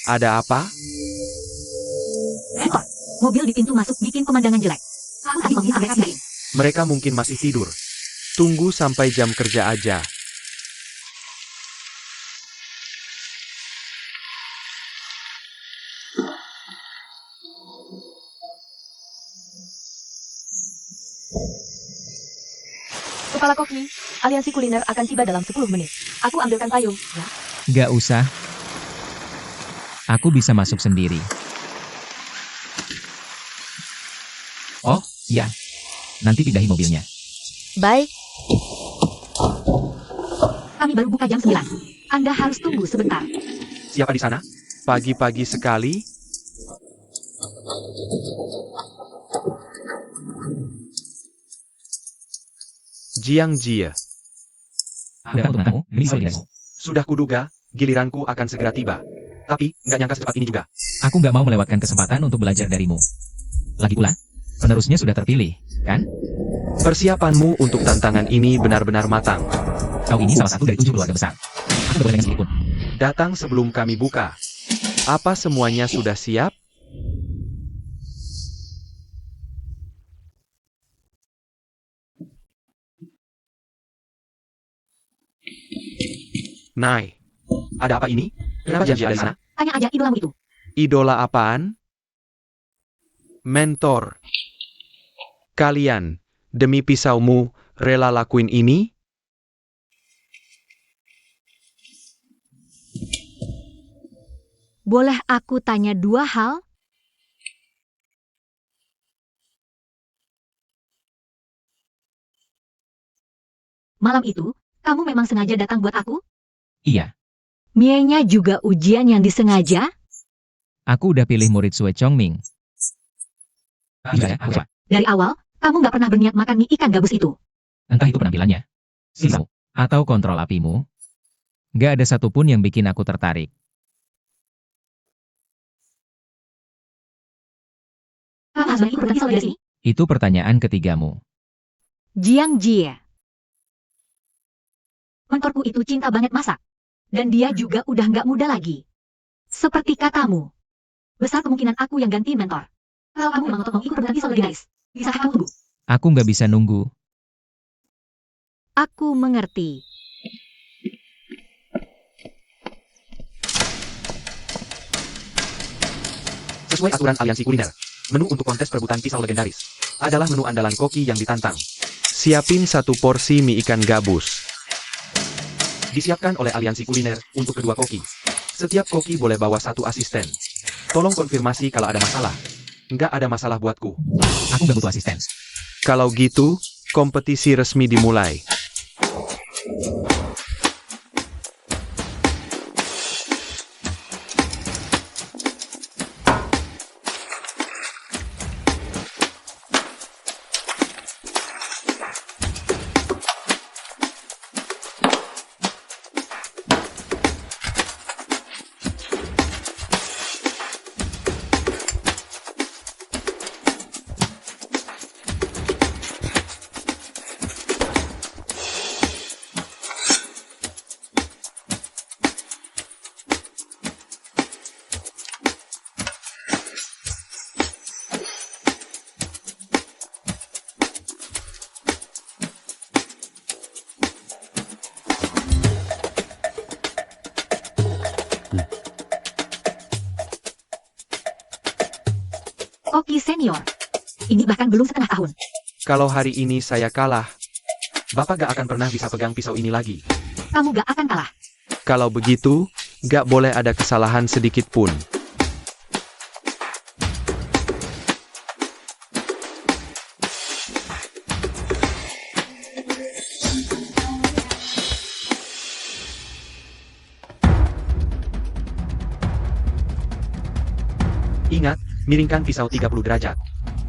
Ada apa? Mentor, mobil di pintu masuk bikin pemandangan jelek. Aku tadi meminta mereka pindahin. Mereka mungkin masih tidur. Tunggu sampai jam kerja aja. Kepala koki, aliansi kuliner akan tiba dalam 10 menit. Aku ambilkan payung, ya. Gak usah. Aku bisa masuk sendiri. Oh, iya. Nanti pindahin mobilnya. Baik, Kami baru buka jam 9. Anda harus tunggu sebentar. Siapa di sana? Pagi-pagi sekali. Jiang Jie. Ada apa untuk kamu? Ini soal Sudah kuduga, giliranku akan segera tiba. Tapi, nggak nyangka secepat ini juga. Aku nggak mau melewatkan kesempatan untuk belajar darimu. Lagi pula, penerusnya sudah terpilih, kan? Persiapanmu untuk tantangan ini benar-benar matang. Kau ini salah satu dari 7 keluarga besar. Aku gak boleh dengan sedikitpun. Datang sebelum kami buka. Apa semuanya sudah siap? Nai, ada apa ini? Kenapa Jiang Jie ada di sana? Tanya aja idolamu itu. Idola apaan? Mentor. Kalian, demi pisaumu, rela lakuin ini? Boleh aku tanya 2 hal? Malam itu, kamu memang sengaja datang buat aku? Iya, Mie-nya juga ujian yang disengaja? aku udah pilih murid Sue Chongming. Iya, aku coba. Dari awal, kamu nggak pernah berniat makan mie ikan gabus itu. Entah itu penampilannya, silau, atau kontrol apimu. Gak ada satupun yang bikin aku tertarik. Kamu harus ikut berarti selalu dari sini. Itu pertanyaan ketigamu. Jiang Jie. Mentorku itu cinta banget masak. Dan dia juga udah nggak muda lagi. Seperti katamu. Besar kemungkinan aku yang gantiin mentor. Kalau kamu memang ngotot mau ikut berarti selalu guys. Bisa kamu tunggu. Aku nggak bisa nunggu. Aku mengerti. Sesuai aturan aliansi kuliner, menu untuk kontes perebutan pisau legendaris adalah menu andalan koki yang ditantang. Siapin 1 porsi mie ikan gabus. Disiapkan oleh aliansi kuliner untuk kedua koki. Setiap koki boleh bawa 1 asisten. Tolong konfirmasi kalau ada masalah. Nggak ada masalah buatku. Aku nggak butuh asisten. Kalau gitu, kompetisi resmi dimulai. Koki senior. Ini bahkan belum setengah tahun. Kalau hari ini saya kalah, Bapak gak akan pernah bisa pegang pisau ini lagi. Kamu gak akan kalah. Kalau begitu, gak boleh ada kesalahan sedikit pun. Ingat, miringkan pisau 30 derajat.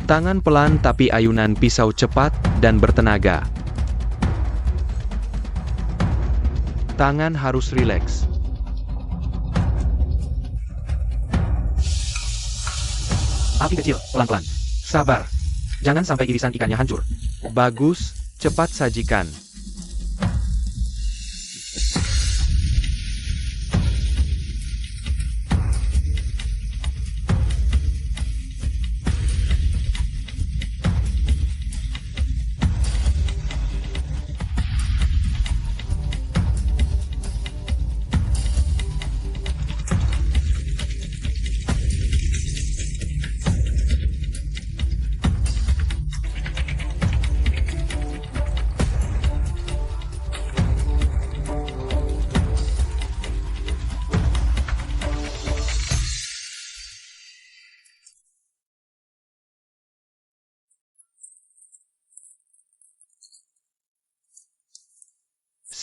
Tangan pelan tapi ayunan pisau cepat dan bertenaga. Tangan harus rileks. Api kecil, pelan-pelan. Sabar. Jangan sampai irisan ikannya hancur. Bagus, cepat sajikan.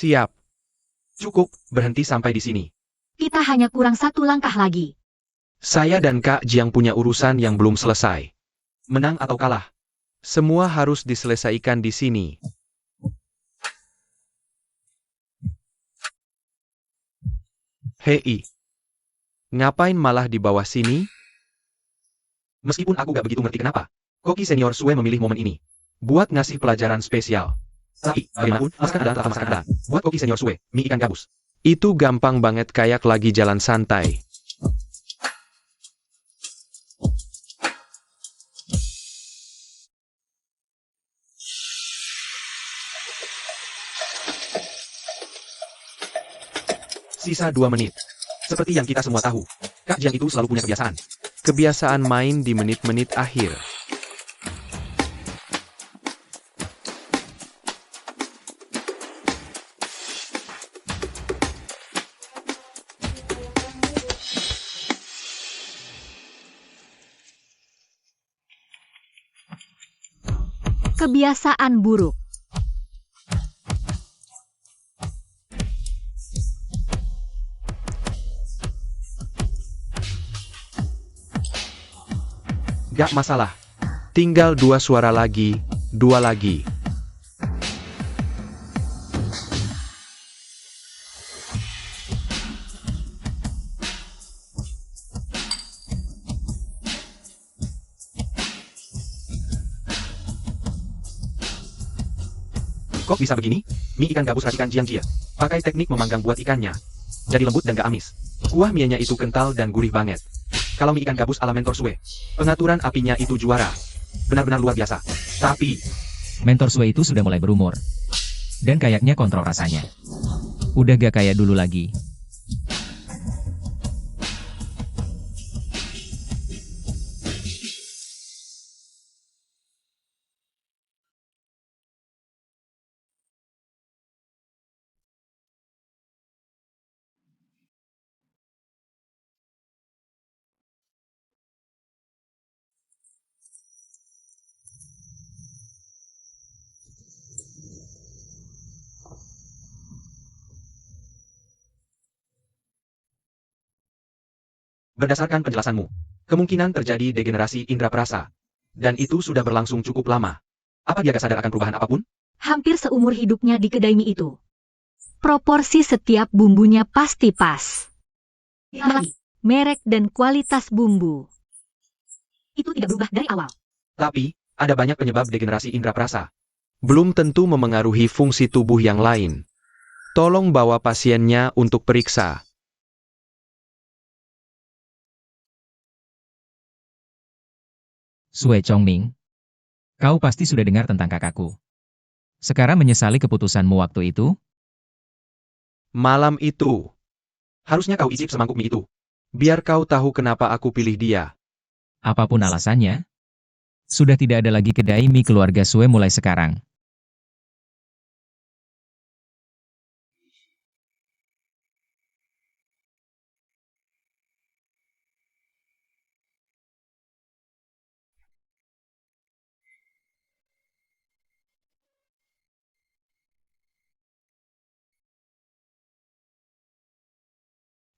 Siap. Cukup, berhenti sampai di sini. Kita hanya kurang satu langkah lagi. Saya dan Kak Jiang punya urusan yang belum selesai. Menang atau kalah, semua harus diselesaikan di sini. Hei, ngapain malah di bawah sini? Meskipun aku gak begitu ngerti kenapa, Koki Senior Sue memilih momen ini buat ngasih pelajaran spesial. Tapi, bagaimanapun, masakan adalah masakan adalah buat Koki Senior Sue, mie ikan gabus. Itu gampang banget kayak lagi jalan santai. Sisa 2 menit. Seperti yang kita semua tahu, Kak Jiang itu selalu punya kebiasaan. Kebiasaan main di menit-menit akhir. Kebiasaan buruk. Gak masalah. Tinggal 2 suara lagi, 2 lagi. Kok bisa begini? Mie ikan gabus racikan Jiang Jia. Pakai teknik memanggang buat ikannya. Jadi lembut dan gak amis. Kuah mienya itu kental dan gurih banget. Kalau mie ikan gabus ala Mentor Sue, pengaturan apinya itu juara. Benar-benar luar biasa. Tapi, Mentor Sue itu sudah mulai berumur. Dan kayaknya kontrol rasanya. Udah gak kayak dulu lagi. berdasarkan penjelasanmu, kemungkinan terjadi degenerasi indera perasa. Dan itu sudah berlangsung cukup lama. Apa dia gak sadar akan perubahan apapun? Hampir seumur hidupnya di kedai mie itu. Proporsi setiap bumbunya pasti pas. Lagi, merek dan kualitas bumbu. Itu tidak berubah dari awal. Tapi, ada banyak penyebab degenerasi indera perasa. Belum tentu memengaruhi fungsi tubuh yang lain. Tolong bawa pasiennya untuk periksa. Sue Chongming, kau pasti sudah dengar tentang kakakku. Sekarang menyesali keputusanmu waktu itu? Malam itu. Harusnya kau icip semangkuk mie itu. Biar kau tahu kenapa aku pilih dia. Apapun alasannya, sudah tidak ada lagi kedai mie keluarga Sue mulai sekarang.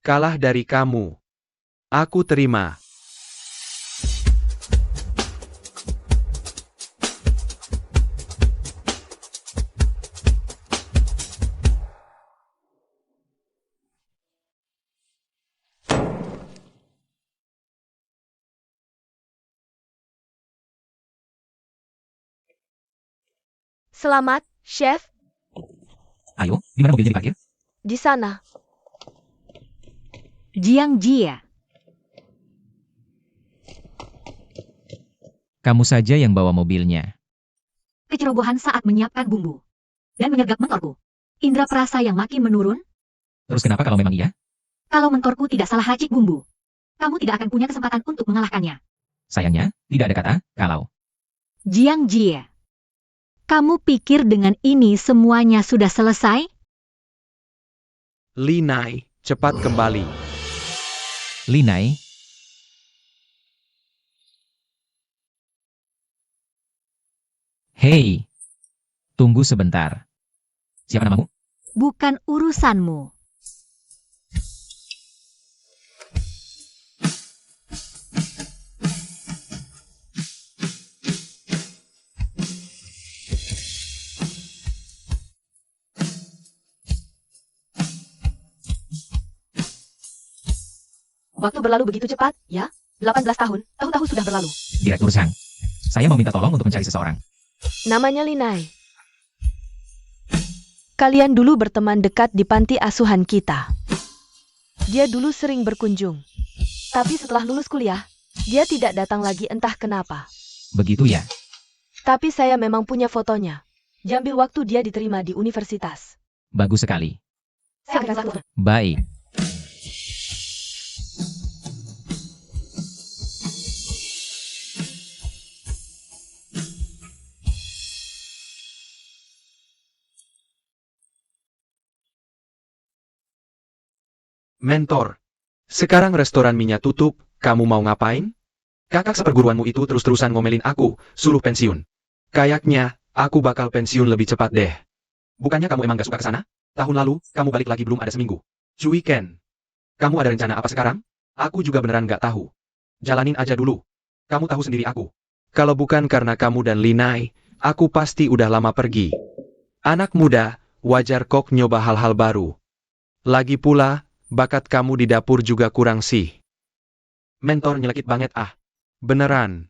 Kalah dari kamu. Aku terima. Selamat, Chef. Ayo, di mana mobilnya diparkir? Di sana. Jiang Jia. Kamu saja yang bawa mobilnya. Kecerobohan saat menyiapkan bumbu. Dan menyergap mentorku. Indra perasa yang makin menurun. Terus kenapa kalau memang iya? Kalau mentorku tidak salah racik bumbu, kamu tidak akan punya kesempatan untuk mengalahkannya. Sayangnya, tidak ada kata, kalau. Jiang Jia. Kamu pikir dengan ini semuanya sudah selesai? Linai, cepat kembali. Linai, hei, tunggu sebentar. Siapa namamu? bukan urusanmu. Waktu berlalu begitu cepat, ya? 18 tahun, tahun-tahun sudah berlalu. Direktur Zhang, saya mau minta tolong untuk mencari seseorang. Namanya Linai. Kalian dulu berteman dekat di panti asuhan kita. Dia dulu sering berkunjung. Tapi setelah lulus kuliah, Dia tidak datang lagi entah kenapa. Begitu ya? Tapi saya memang punya fotonya. Jambil waktu dia diterima di universitas. Bagus sekali. saya akan satu. Baik. Mentor, sekarang restoran minyak tutup, kamu mau ngapain? Kakak seperguruanmu itu terus-terusan ngomelin aku, suruh pensiun. Kayaknya, aku bakal pensiun lebih cepat deh. Bukannya kamu emang gak suka ke sana? Tahun lalu, kamu balik lagi belum ada seminggu. Cuy Ken, kamu ada rencana apa sekarang? Aku juga beneran gak tahu. Jalanin aja dulu. Kamu tahu sendiri aku. Kalau bukan karena kamu dan Linai, aku pasti udah lama pergi. Anak muda, wajar kok nyoba hal-hal baru. Lagi pula, bakat kamu di dapur juga kurang sih. Mentor nyelekit banget ah. Beneran.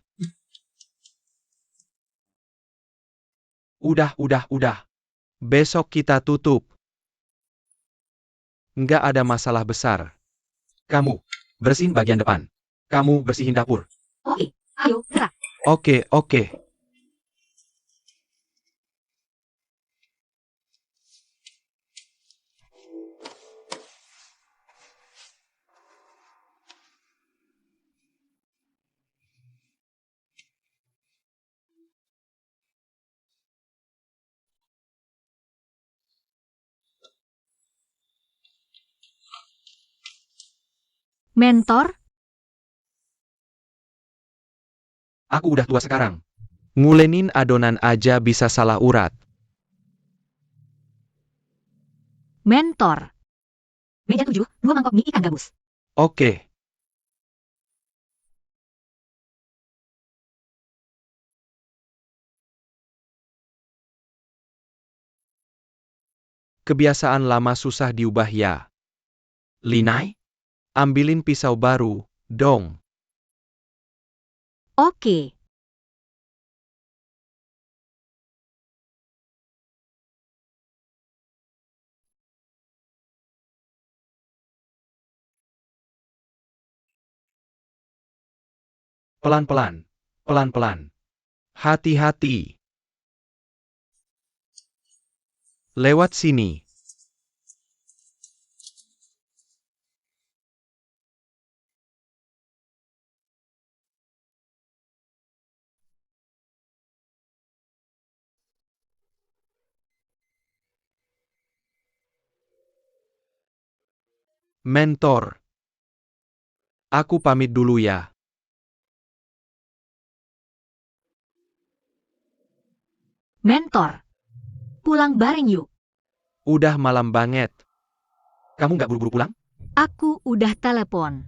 Udah. Besok kita tutup. Nggak ada masalah besar. Kamu, bersihin bagian depan. Kamu bersihin dapur. Oke, ayo, gerak. Oke. Mentor, Aku udah tua sekarang. Ngulenin adonan aja bisa salah urat. mentor. Meja 7, 2 mangkok mie ikan gabus. Oke. Kebiasaan lama susah diubah ya. Linai, ambilin pisau baru, dong. Oke. Pelan-pelan. Hati-hati. Lewat sini. Mentor. Aku pamit dulu ya. Mentor. Pulang bareng yuk. Udah malam banget. Kamu nggak buru-buru pulang? Aku udah telepon.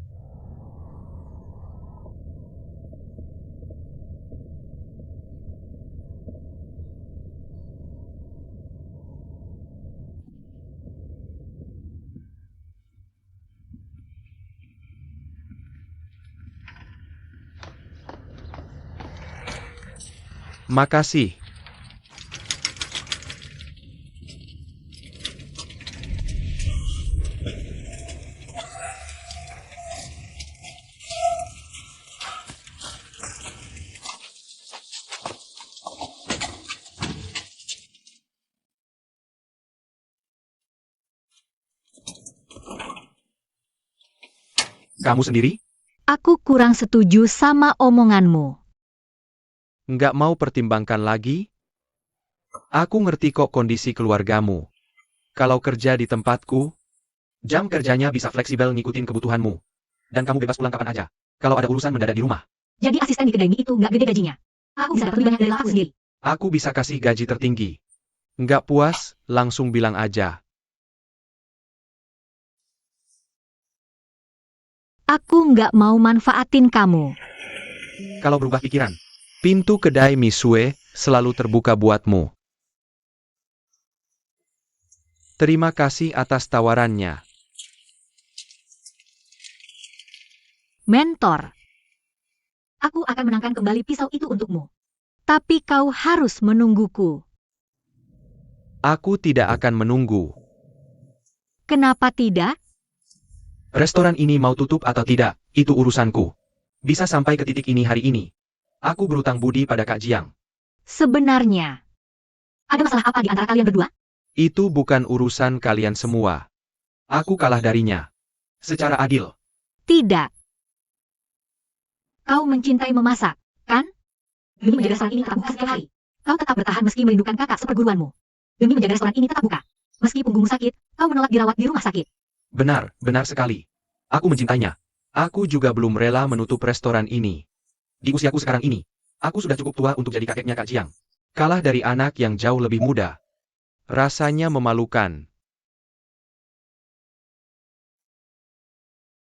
Makasih. Kamu sendiri? Aku kurang setuju sama omonganmu. Nggak mau pertimbangkan lagi? Aku ngerti kok kondisi keluargamu. Kalau kerja di tempatku, jam kerjanya bisa fleksibel ngikutin kebutuhanmu. Dan kamu bebas pulang kapan aja. Kalau ada urusan mendadak di rumah. Jadi asisten di kedai mie itu nggak gede gajinya. Aku bisa dapat lebih banyak dari aku sendiri. Aku bisa kasih gaji tertinggi. Nggak puas, langsung bilang aja. Aku nggak mau manfaatin kamu. Kalau berubah pikiran, pintu kedai Misue selalu terbuka buatmu. Terima kasih atas tawarannya. Mentor. Aku akan menangkan kembali pisau itu untukmu. Tapi kau harus menungguku. Aku tidak akan menunggu. Kenapa tidak? Restoran ini mau tutup atau tidak, itu urusanku. Bisa sampai ke titik ini hari ini. Aku berutang budi pada Kak Jiang. Sebenarnya, ada masalah apa di antara kalian berdua? Itu bukan urusan kalian semua. Aku kalah darinya. Secara adil. Tidak. Kau mencintai memasak, kan? Demi menjaga restoran ini tetap buka setiap hari. Kau tetap bertahan meski merindukan kakak seperguruanmu. Demi menjaga restoran ini tetap buka. Meski punggungmu sakit, kau menolak dirawat di rumah sakit. Benar, benar sekali. Aku mencintainya. Aku juga belum rela menutup restoran ini. Di usiaku sekarang ini, aku sudah cukup tua untuk jadi kakeknya Kak Jiang. Kalah dari anak yang jauh lebih muda. Rasanya memalukan.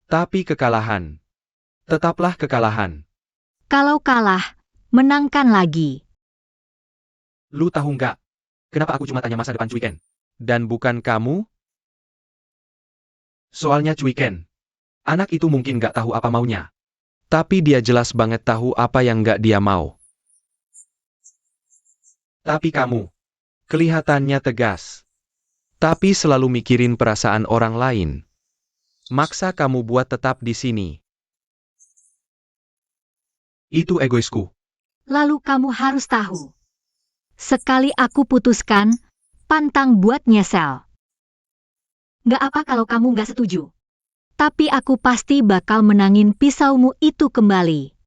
Tapi kekalahan. Tetaplah kekalahan. Kalau kalah, menangkan lagi. Lu tahu nggak? Kenapa aku cuma tanya masa depan Cui Ken? Dan bukan kamu? Soalnya Cui Ken. Anak itu mungkin nggak tahu apa maunya. Tapi dia jelas banget tahu apa yang nggak dia mau. Tapi kamu, kelihatannya tegas. Tapi selalu mikirin perasaan orang lain. Maksa kamu buat tetap di sini. Itu egoisku. Lalu kamu harus tahu. Sekali aku putuskan, pantang buat nyesel. Gak apa kalau kamu gak setuju. Tapi aku pasti bakal menangin pisaumu itu kembali.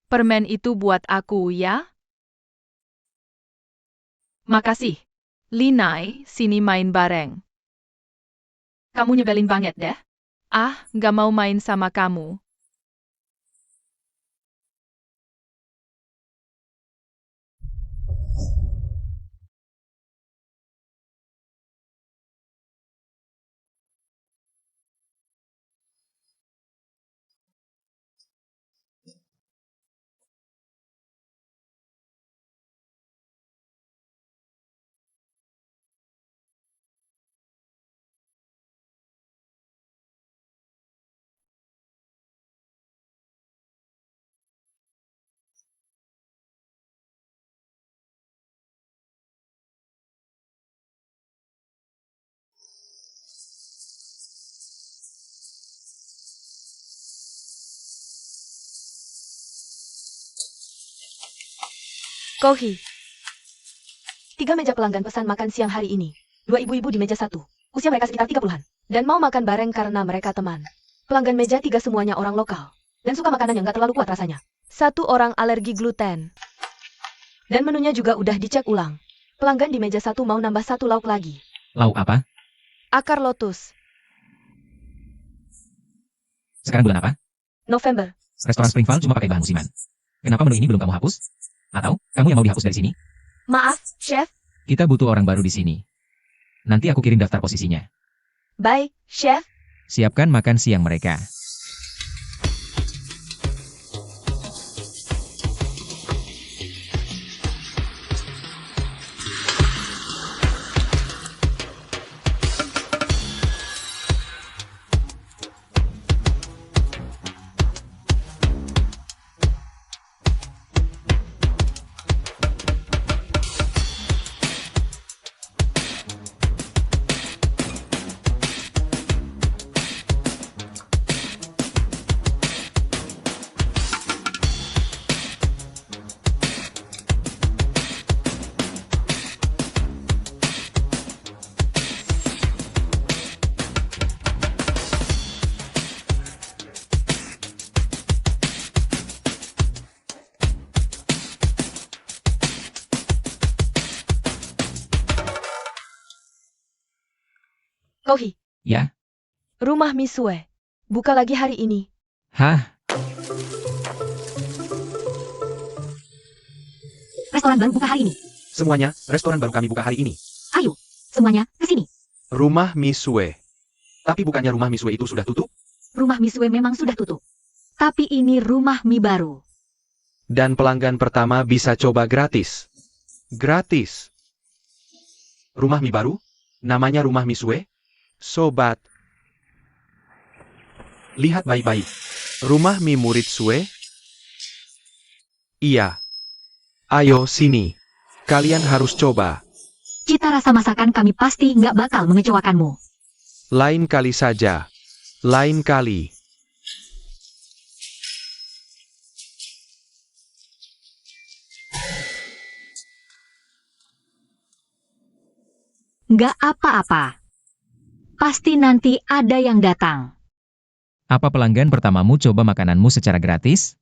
Permen itu buat aku ya? Makasih. Linai, sini main bareng. Kamu nyebelin banget deh. Ah, gak mau main sama kamu. Kohi. 3 meja pelanggan pesan makan siang hari ini. 2 ibu-ibu di meja 1. Usia mereka sekitar 30-an. Dan mau makan bareng karena mereka teman. Pelanggan meja 3 semuanya orang lokal. Dan suka makanan yang gak terlalu kuat rasanya. 1 orang alergi gluten. Dan menunya juga udah dicek ulang. Pelanggan di meja 1 mau nambah 1 lauk lagi. Lauk apa? Akar lotus. Sekarang bulan apa? November. Restoran Springval cuma pakai bahan musiman. Kenapa menu ini belum kamu hapus? Atau, kamu yang mau dihapus dari sini? Maaf, Chef. Kita butuh orang baru di sini. Nanti aku kirim daftar posisinya. Baik, Chef. Siapkan makan siang mereka. Kohi, Ya? rumah Misue. Buka lagi hari ini. Hah? Restoran baru buka hari ini. Semuanya, restoran baru kami buka hari ini. Ayo, semuanya, ke sini. Rumah Misue. Tapi bukannya rumah Misue itu sudah tutup? Rumah Misue memang sudah tutup. Tapi ini rumah mie baru. Dan pelanggan pertama bisa coba gratis. Gratis. Rumah mie baru? Namanya Rumah Misue? Sobat. Lihat baik-baik. Rumah mie murid Sue? Iya. Ayo sini. Kalian harus coba. Cita rasa masakan kami pasti nggak bakal mengecewakanmu. Lain kali saja. Lain kali. Nggak apa-apa. Pasti nanti ada yang datang. Apa pelanggan pertamamu coba makananmu secara gratis?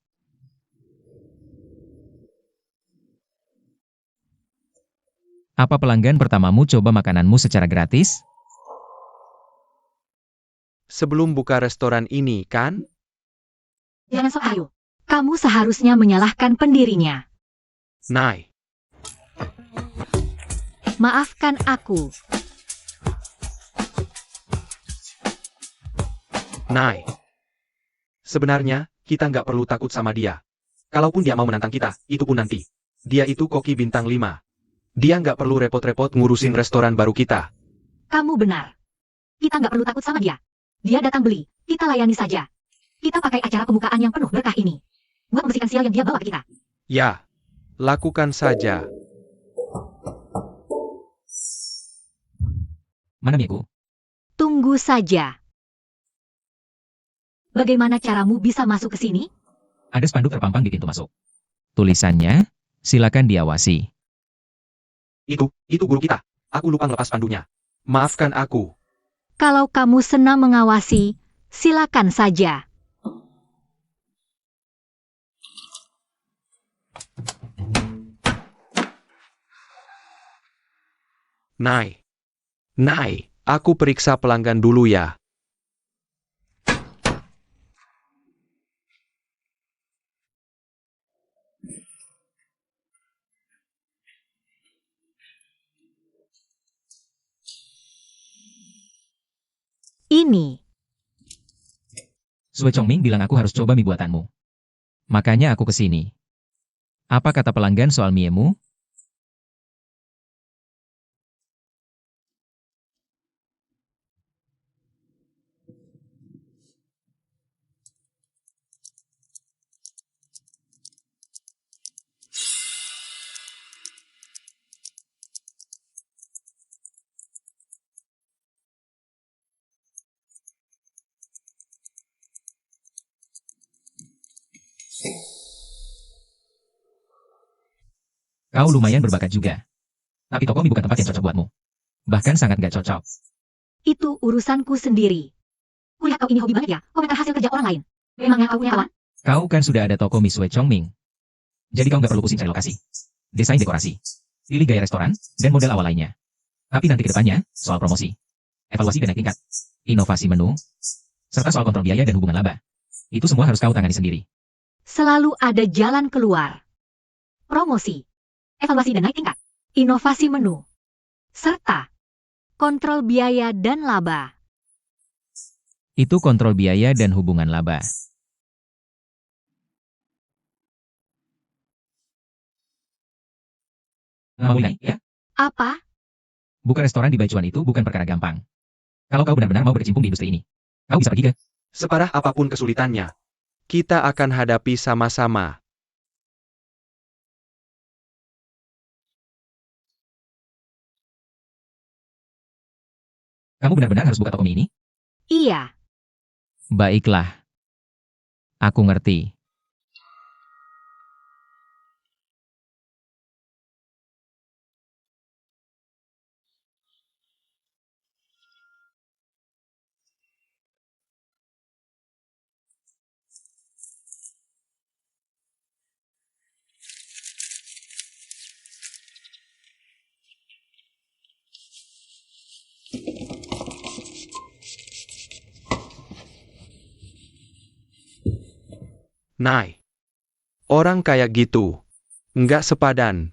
Apa pelanggan pertamamu coba makananmu secara gratis? Sebelum buka restoran ini, kan? Jangan sok ayo. Kamu seharusnya menyalahkan pendirinya. Nai. Maafkan aku. Nai. Sebenarnya, kita nggak perlu takut sama dia. Kalaupun dia mau menantang kita, itu pun nanti. Dia itu koki bintang 5. Dia nggak perlu repot-repot ngurusin restoran baru kita. Kamu benar. Kita nggak perlu takut sama dia. Dia datang beli, kita layani saja. Kita pakai acara pembukaan yang penuh berkah ini. Buat membersihkan sial yang dia bawa ke kita. Ya. Lakukan saja. Mana miku? Tunggu saja. Bagaimana caramu bisa masuk ke sini? Ada spanduk terpampang di pintu masuk. Tulisannya, silakan diawasi. Itu guru kita. Aku lupa ngelepas pandunya. Maafkan aku. Kalau kamu senang mengawasi, silakan saja. Nai. Nai, aku periksa pelanggan dulu ya. Ini. Sue Chongming bilang aku harus coba mie buatanmu. Makanya aku ke sini. Apa kata pelanggan soal miemu? Kau lumayan berbakat juga. Tapi toko mie bukan tempat yang cocok buatmu. Bahkan sangat gak cocok. Itu urusanku sendiri. Kulihat kau ini hobi banget ya, komentar hasil kerja orang lain. Memangnya kau punya kawan? Kau kan sudah ada toko mie Sue Chongming. Jadi kau gak perlu pusing cari lokasi. Desain dekorasi. Pilih gaya restoran, dan model awal lainnya. Tapi nanti ke depannya, soal promosi. Evaluasi dan naik tingkat. Inovasi menu. Serta soal kontrol biaya dan hubungan laba. Itu semua harus kau tangani sendiri. Selalu ada jalan keluar. Promosi, evaluasi dan naik tingkat, inovasi menu, serta kontrol biaya dan laba. Itu kontrol biaya dan hubungan laba. Mau mulai, ya? Apa? Buka restoran di Baichuan itu bukan perkara gampang. Kalau kau benar-benar mau berkecimpung di industri ini, kau bisa pergi ke. Separah apapun kesulitannya, kita akan hadapi sama-sama. Kamu benar-benar harus buka toko mie ini? Iya. Baiklah. Aku ngerti. Nai. Orang kayak gitu. Nggak sepadan.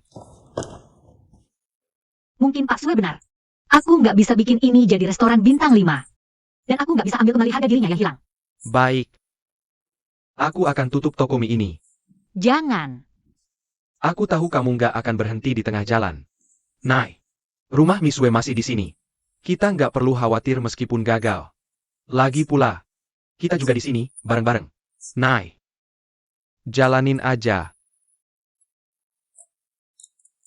Mungkin Pak Sue benar. Aku nggak bisa bikin ini jadi restoran bintang 5. Dan aku nggak bisa ambil kembali harga dirinya yang hilang. Baik. Aku akan tutup toko mie ini. Jangan. Aku tahu kamu nggak akan berhenti di tengah jalan. Nai. Rumah Misue masih di sini. Kita nggak perlu khawatir meskipun gagal. Lagi pula. Kita juga di sini, bareng-bareng. Nai. Jalanin aja.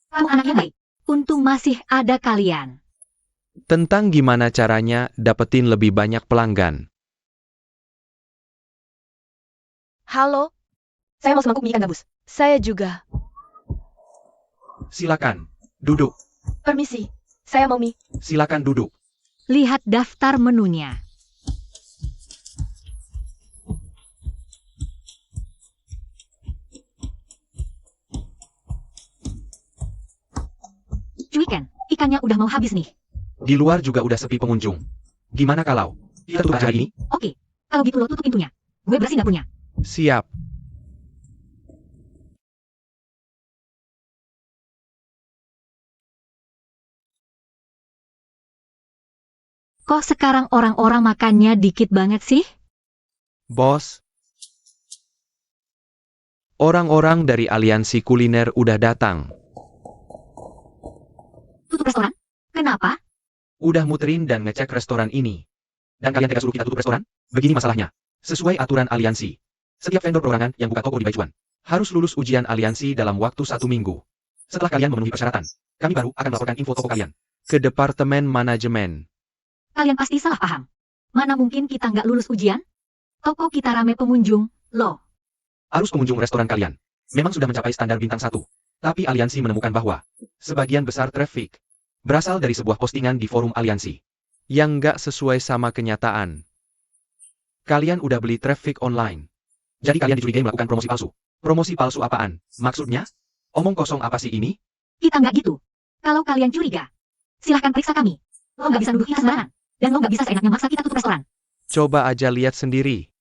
Kamu anak yang baik. Untung masih ada kalian. Tentang gimana caranya dapetin lebih banyak pelanggan. Halo, Saya mau semangkuk mie ikan gabus. saya juga. Silakan. Duduk. Permisi, saya mau mie. Silakan duduk. Lihat daftar menunya. Cuiken, ikannya udah mau habis nih. Di luar juga udah sepi pengunjung. Gimana kalau kita tutup acara ini? Oke, kalau gitu lo tutup pintunya. Gue bersih nggak punya. Siap. Kok sekarang orang-orang makannya dikit banget sih? Bos. Orang-orang dari aliansi kuliner udah datang. Tutup restoran? Kenapa? Udah muterin dan ngecek restoran ini. Dan kalian tega suruh kita tutup restoran? Begini masalahnya. Sesuai aturan aliansi. Setiap vendor perorangan yang buka toko di Baichuan harus lulus ujian aliansi dalam waktu 1 minggu. Setelah kalian memenuhi persyaratan, kami baru akan melaporkan info toko kalian ke Departemen Manajemen. Kalian pasti salah paham. Mana mungkin kita nggak lulus ujian? Toko kita rame pengunjung, loh. Arus pengunjung restoran kalian memang sudah mencapai standar bintang 1. Tapi aliansi menemukan bahwa sebagian besar traffic berasal dari sebuah postingan di forum aliansi yang nggak sesuai sama kenyataan. Kalian udah beli traffic online. Jadi kalian dicurigai melakukan promosi palsu. Promosi palsu apaan? Maksudnya? Omong kosong apa sih ini? Kita nggak gitu. Kalau kalian curiga, silahkan periksa kami. Lo nggak bisa nuduh kita sembarangan. Dan lo nggak bisa seenaknya maksa kita tutup restoran. Coba aja lihat sendiri.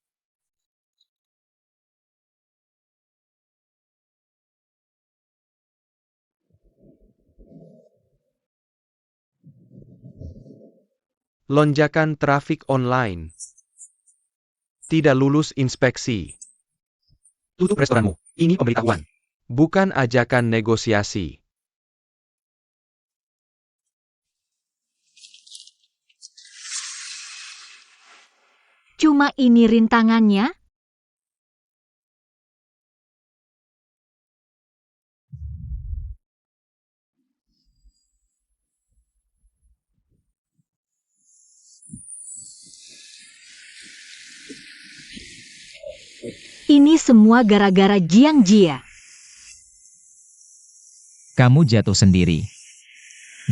Lonjakan trafik online. Tidak lulus inspeksi. Tutup restoranmu. Ini pemberitahuan. Bukan ajakan negosiasi. Cuma ini rintangannya. Ini semua gara-gara Jiang Jia. Kamu jatuh sendiri.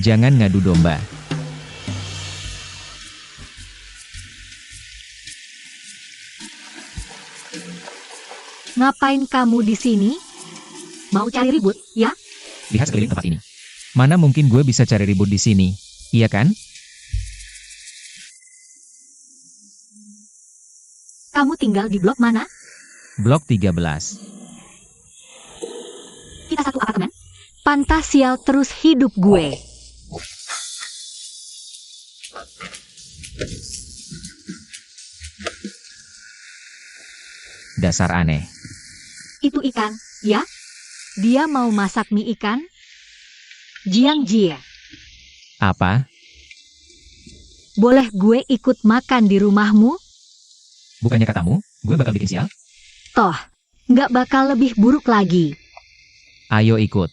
Jangan ngadu domba. Ngapain kamu di sini? Mau cari ribut, ya? Lihat sekeliling tempat ini. Mana mungkin gue bisa cari ribut di sini, iya kan? Kamu tinggal di blok mana? Blok 13. Kita satu apartemen. Pantas sial terus hidup gue. Dasar aneh. Itu ikan, ya? Dia mau masak mie ikan? Jiang Jia, Apa? boleh gue ikut makan di rumahmu? Bukannya katamu, gue bakal bikin sial? Toh, nggak bakal lebih buruk lagi. Ayo ikut.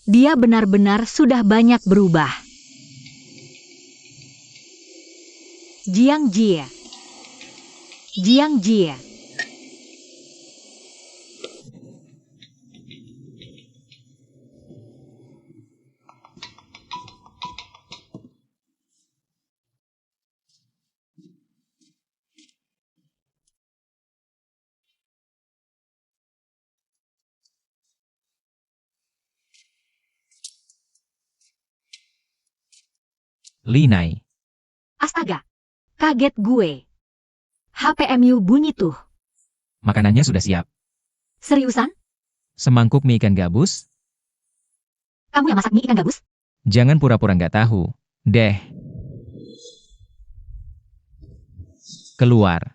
Dia benar-benar sudah banyak berubah. Jiang Jia, Jiang Jie. Li Nai. Astaga, kaget gue. HPMU bunyi tuh. Makanannya sudah siap. Seriusan? Semangkuk mie ikan gabus? Kamu yang masak mie ikan gabus? Jangan pura-pura nggak tahu. Deh. Keluar.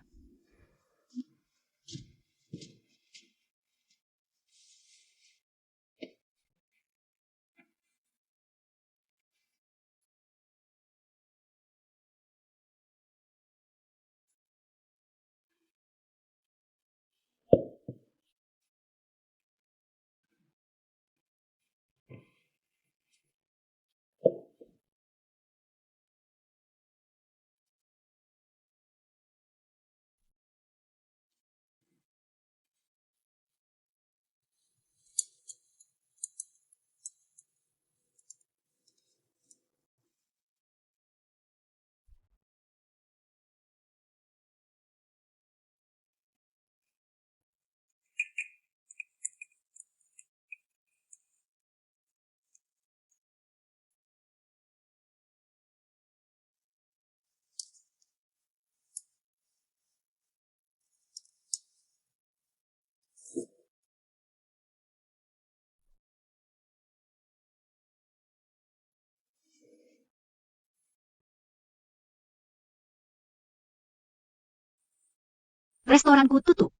Restoranku tutup.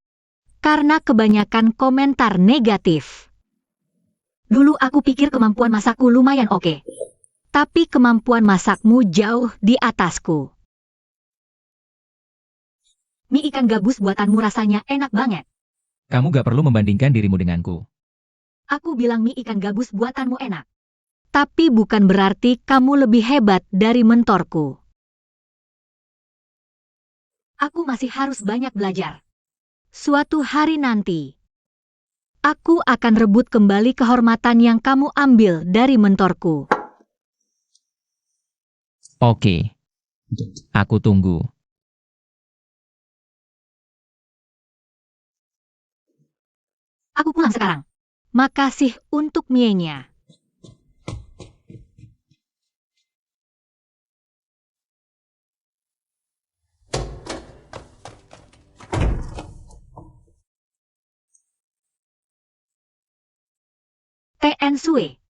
Karena kebanyakan komentar negatif. Dulu aku pikir kemampuan masakku lumayan oke. Tapi kemampuan masakmu jauh di atasku. Mie ikan gabus buatanmu rasanya enak banget. Kamu gak perlu membandingkan dirimu denganku. Aku bilang mie ikan gabus buatanmu enak. Tapi bukan berarti kamu lebih hebat dari mentorku. Aku masih harus banyak belajar. Suatu hari nanti, aku akan rebut kembali kehormatan yang kamu ambil dari mentorku. Oke. Aku tunggu. Aku pulang sekarang. Makasih untuk mie-nya. TN Sue.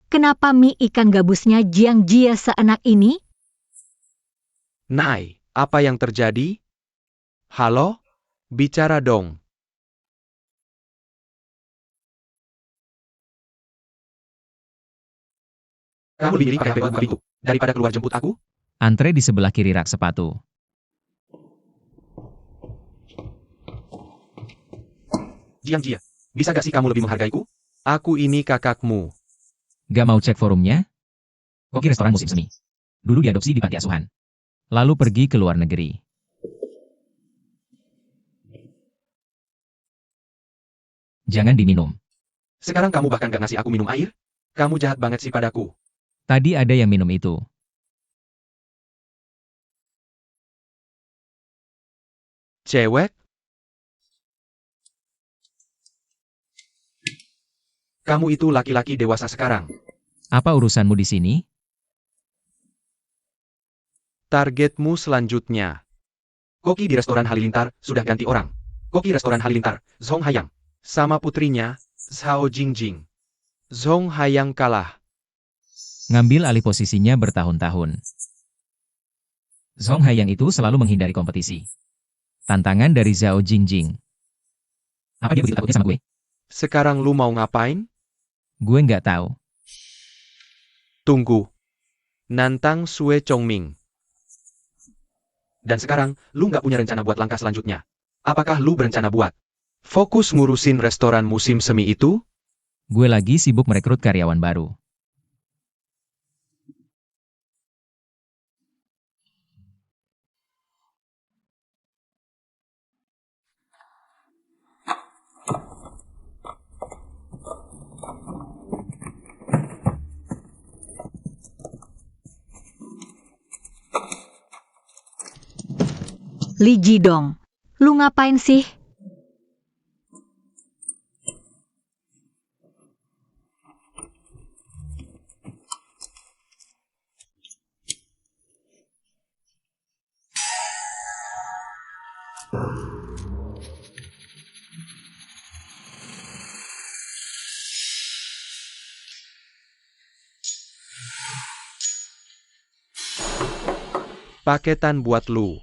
Kenapa mie ikan gabusnya Jiang Jie seenak ini? Nai, apa yang terjadi? Halo? Bicara dong. Kamu lebih milih pakai HP buka pintu daripada keluar jemput aku? Antre di sebelah kiri rak sepatu. Jiang Jia, bisa gak sih kamu lebih menghargaiku? Aku ini kakakmu. Gak mau cek forumnya? Koki restoran musim semi. Dulu diadopsi di panti asuhan. Lalu pergi ke luar negeri. Jangan diminum. Sekarang kamu bahkan gak ngasih aku minum air? Kamu jahat banget sih padaku. Tadi ada yang minum itu. Cewek? Kamu itu laki-laki dewasa sekarang. Apa urusanmu di sini? Targetmu selanjutnya. Koki di restoran Halilintar sudah ganti orang. Koki restoran Halilintar, Zhong Hayang. Sama putrinya, Zhao Jingjing. Zhong Hayang kalah. Ngambil alih posisinya bertahun-tahun. Zhong Haiyang itu selalu menghindari kompetisi. Tantangan dari Zhao Jingjing. Apa dia begitu takutnya sama gue? Sekarang lu mau ngapain? Gue nggak tahu. Tunggu. Nantang Sue Chongming. Dan sekarang, lu nggak punya rencana buat langkah selanjutnya. Apakah lu berencana buat fokus ngurusin restoran musim semi itu? Gue lagi sibuk merekrut karyawan baru. Li Jidong, lu ngapain sih? Paketan buat lu.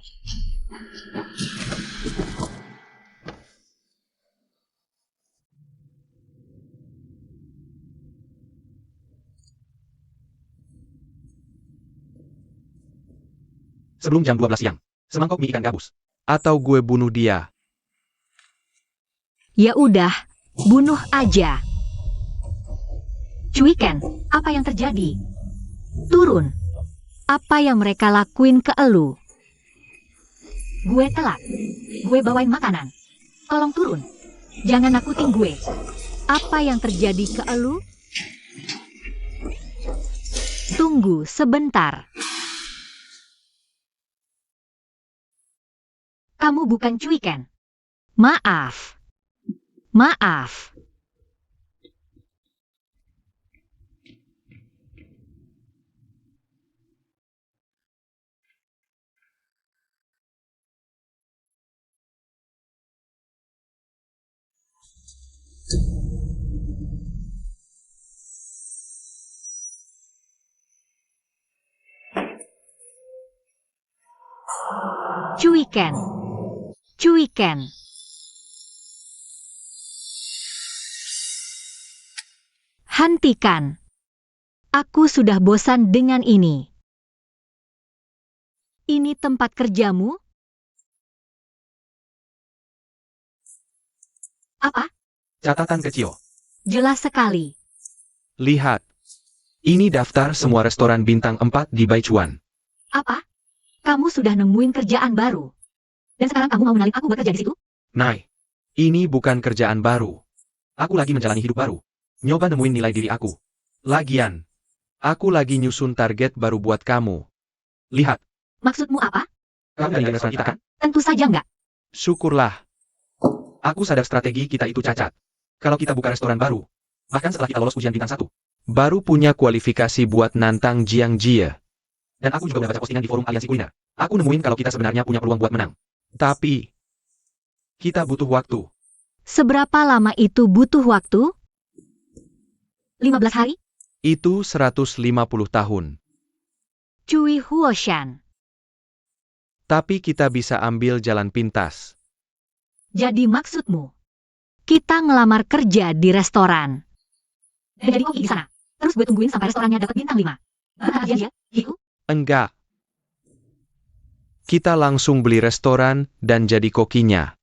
Sebelum jam 12 siang. Semangkok mie ikan gabus. Atau gue bunuh dia. Ya udah, bunuh aja. Cuiken, apa yang terjadi? Turun. Apa yang mereka lakuin ke elu? Gue telat. Gue bawain makanan. Tolong turun. Jangan nakutin gue. Apa yang terjadi ke elu? Tunggu sebentar. Kamu bukan Cuiken. Maaf. Maaf. Cuiken. Cuiken. Hentikan. Aku sudah bosan dengan ini. Ini tempat kerjamu? Apa? Catatan kecil. Jelas sekali. Lihat. Ini daftar semua restoran bintang 4 di Baichuan. Apa? Kamu sudah nemuin kerjaan baru. Dan sekarang kamu mau ngenalin aku bekerja di situ? Nai. Ini bukan kerjaan baru. Aku lagi menjalani hidup baru. Nyoba nemuin nilai diri aku. Lagian. Aku lagi nyusun target baru buat kamu. Lihat. Maksudmu apa? Kamu dari restoran kita kan? Tentu saja enggak. Syukurlah. Aku sadar strategi kita itu cacat. Kalau kita buka restoran baru, bahkan setelah kita lolos ujian bintang 1, baru punya kualifikasi buat nantang Jiang Jie. Dan aku juga udah baca postingan di forum aliansi kuliner. Aku nemuin kalau kita sebenarnya punya peluang buat menang. Tapi, kita butuh waktu. Seberapa lama itu butuh waktu? 15 hari? Itu 150 tahun. Cui Huoshan. Tapi kita bisa ambil jalan pintas. Jadi maksudmu, kita ngelamar kerja di restoran. Dan jadi koki di sana. Terus gue tungguin sampai restorannya dapat bintang 5. Aja, gitu? Enggak. Kita langsung beli restoran dan jadi kokinya.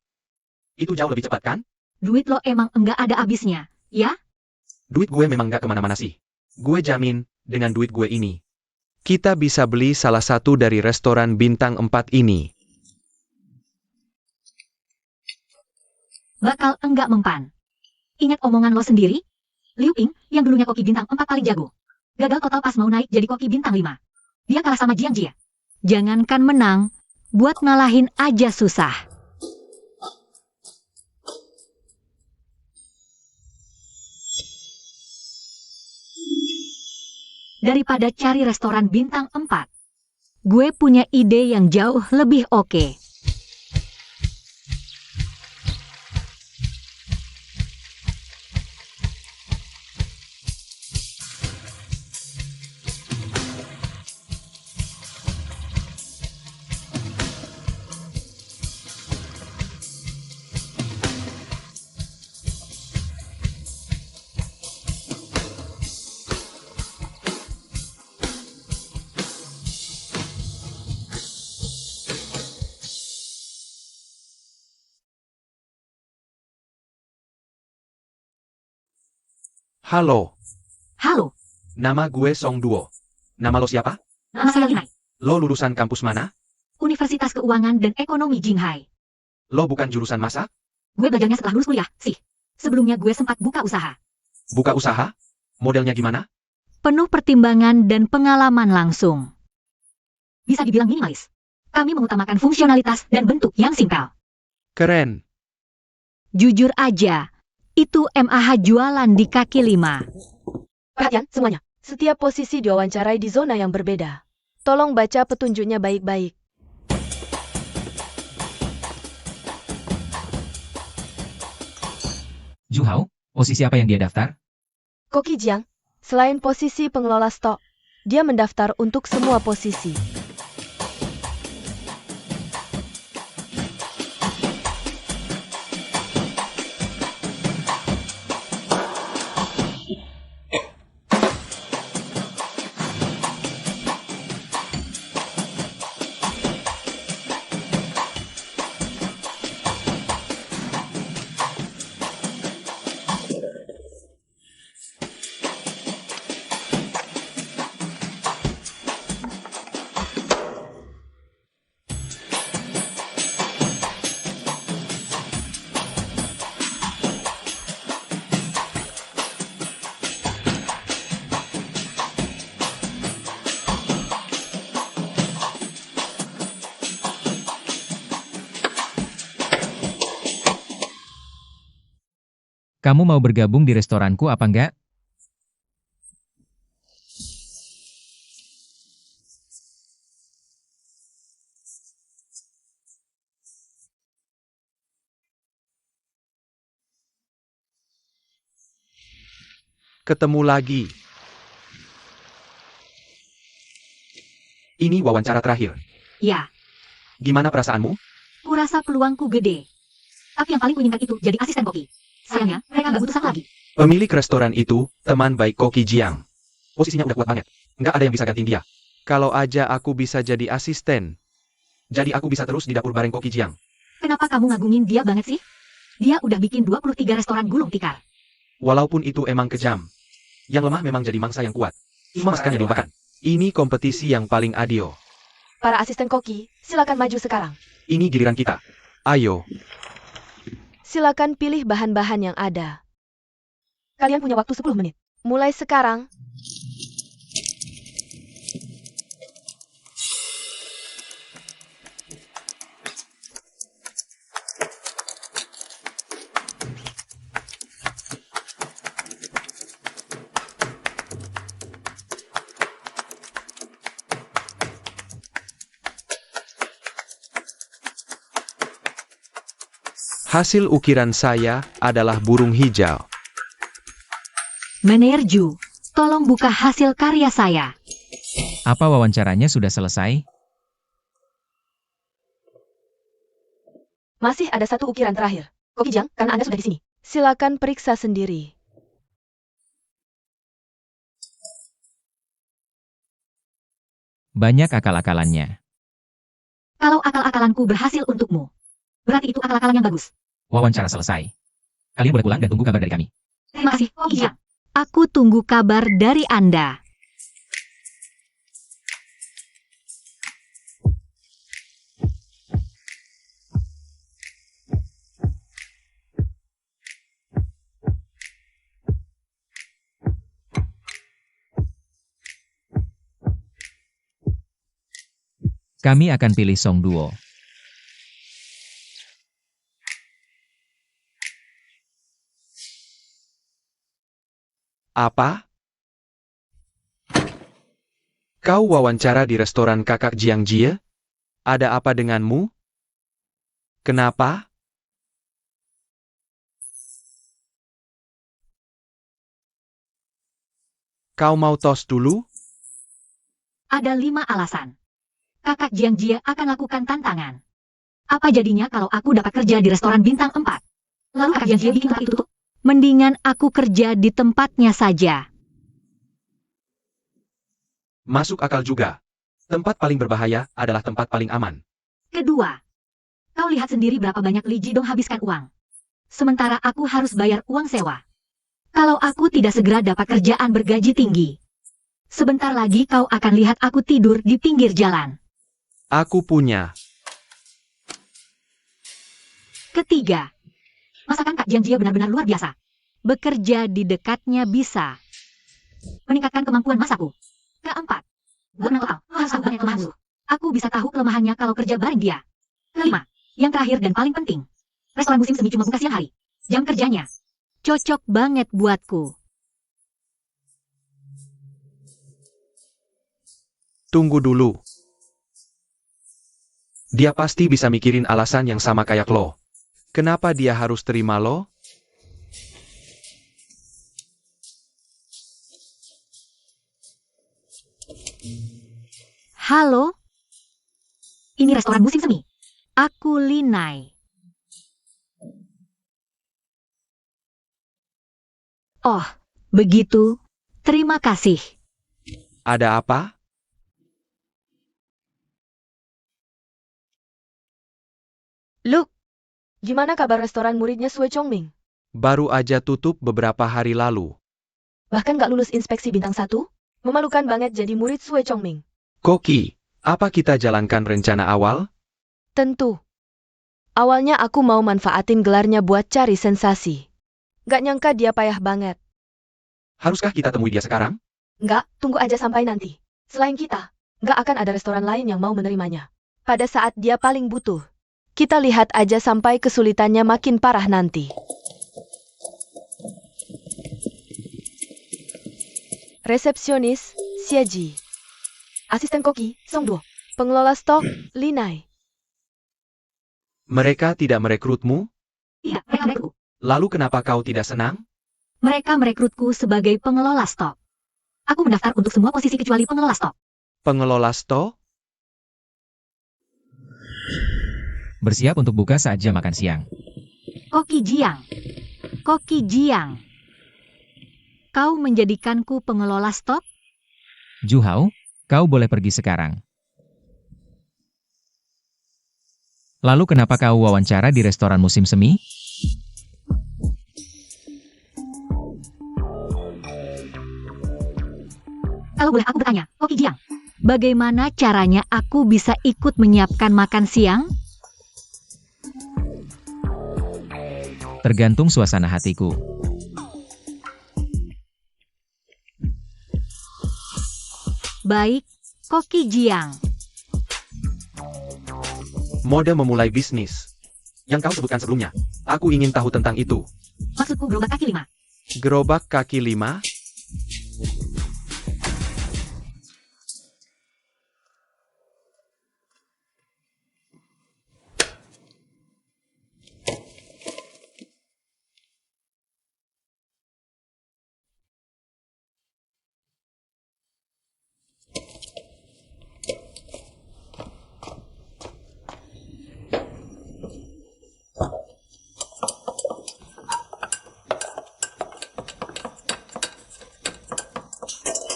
Itu jauh lebih cepat kan? Duit lo emang enggak ada habisnya, ya? Duit gue memang nggak kemana-mana sih. Gue jamin, dengan duit gue ini, kita bisa beli salah satu dari restoran bintang 4 ini. Bakal enggak mempan. Ingat omongan lo sendiri? Liu Ping, yang dulunya koki bintang 4 paling jago. Gagal total pas mau naik jadi koki bintang 5. Dia kalah sama Jiang Jie. Jangankan menang, buat ngalahin aja susah. Daripada cari restoran bintang 4, gue punya ide yang jauh lebih oke. Halo, Halo, nama gue Song Duo. Nama lo siapa? nama saya Linai. Lo lulusan kampus mana? Universitas Keuangan dan Ekonomi Jinghai. Lo bukan jurusan masak? Gue belajarnya setelah lulus kuliah, sih. Sebelumnya gue sempat buka usaha. Buka usaha? Modelnya gimana? Penuh pertimbangan dan pengalaman langsung. Bisa dibilang minimalis. Kami mengutamakan fungsionalitas dan bentuk yang simpel. Keren. Jujur aja, itu MAH jualan di kaki 5. Perhatian semuanya. Setiap posisi diwawancarai di zona yang berbeda. Tolong baca petunjuknya baik-baik. Zhu Hao, posisi apa yang dia daftar? Koki Jiang, selain posisi pengelola stok, dia mendaftar untuk semua posisi. Kamu mau bergabung di restoranku apa enggak? Ketemu lagi. Ini wawancara terakhir. Ya, Gimana perasaanmu? kurasa peluangku gede. Tapi yang paling kuinginkan itu jadi asisten koki. Sayangnya, mereka nggak butuh satu lagi. Pemilik restoran itu, teman baik Koki Jiang. Posisinya udah kuat banget. Nggak ada yang bisa gantiin dia. Kalau aja aku bisa jadi asisten. Jadi aku bisa terus di dapur bareng Koki Jiang. Kenapa kamu ngagungin dia banget sih? Dia udah bikin 23 restoran gulung tikar. Walaupun itu emang kejam. Yang lemah memang jadi mangsa yang kuat. Memaskan yang dilupakan. Ini kompetisi yang paling adil. Para asisten koki, silakan maju sekarang. Ini giliran kita. Ayo. Silakan pilih bahan-bahan yang ada. Kalian punya waktu 10 menit. Mulai sekarang. Hasil ukiran saya adalah burung hijau. Menerju, tolong buka hasil karya saya. Apa wawancaranya sudah selesai? Masih ada satu ukiran terakhir. Koki Jiang, karena Anda sudah di sini. Silakan periksa sendiri. Banyak akal-akalannya. Kalau akal-akalanku berhasil untukmu, berarti itu akal-akalan yang bagus. Wawancara selesai. Kalian boleh pulang dan tunggu kabar dari kami. Terima kasih, Koki Jiang. Aku tunggu kabar dari Anda. Kami akan pilih Song Duo. Apa? Kau wawancara di restoran kakak Jiang Jie? Ada apa denganmu? Kenapa? Kau mau tos dulu? Ada 5 alasan. Kakak Jiang Jie akan lakukan tantangan. Apa jadinya kalau aku dapat kerja di restoran bintang 4? Lalu kakak Jiang Jie bikin tempat itu tutup. Mendingan aku kerja di tempatnya saja. Masuk akal juga. Tempat paling berbahaya adalah tempat paling aman. Kedua, kau lihat sendiri berapa banyak Li Jidong habiskan uang. Sementara aku harus bayar uang sewa. Kalau aku tidak segera dapat kerjaan bergaji tinggi, sebentar lagi kau akan lihat aku tidur di pinggir jalan. Aku punya. Ketiga, masakan Kak Jiang Jie benar-benar luar biasa. Bekerja di dekatnya bisa meningkatkan kemampuan masakku. Keempat, buat total, harus tahu banyak kelemahanmu. Aku bisa tahu kelemahannya kalau kerja bareng dia. Kelima, yang terakhir dan paling penting. Restoran musim semi cuma buka siang hari. Jam kerjanya cocok banget buatku. Tunggu dulu. Dia pasti bisa mikirin alasan yang sama kayak lo. Kenapa dia harus terima lo? Halo? Ini restoran musim semi. Aku Linai. Oh, begitu. Terima kasih. Ada apa? Luke, gimana kabar restoran muridnya Sue Chongming? Baru aja tutup beberapa hari lalu. Bahkan gak lulus inspeksi bintang 1? Memalukan banget jadi murid Sue Chongming. Koki, apa kita jalankan rencana awal? Tentu. Awalnya aku mau manfaatin gelarnya buat cari sensasi. Gak nyangka dia payah banget. Haruskah kita temui dia sekarang? Enggak, tunggu aja sampai nanti. Selain kita, gak akan ada restoran lain yang mau menerimanya. Pada saat dia paling butuh. Kita lihat aja sampai kesulitannya makin parah nanti. Resepsionis, Xieji. Asisten koki, Song Duo. Pengelola stok, Linai. Mereka tidak merekrutmu? Iya, mereka merekrut. Lalu kenapa kau tidak senang? Mereka merekrutku sebagai pengelola stok. Aku mendaftar untuk semua posisi kecuali pengelola stok. Pengelola stok? Bersiap untuk buka saat jam makan siang. Koki Jiang. Koki Jiang. Kau menjadikanku pengelola stok? Juhao, kau boleh pergi sekarang. Lalu kenapa kau wawancara di restoran musim semi? Kalau boleh aku bertanya, Koki Jiang. Bagaimana caranya aku bisa ikut menyiapkan makan siang? Tergantung suasana hatiku. Baik, Koki Jiang. Mode memulai bisnis. Yang kau sebutkan sebelumnya. Aku ingin tahu tentang itu. Maksudku gerobak kaki 5. Gerobak kaki 5?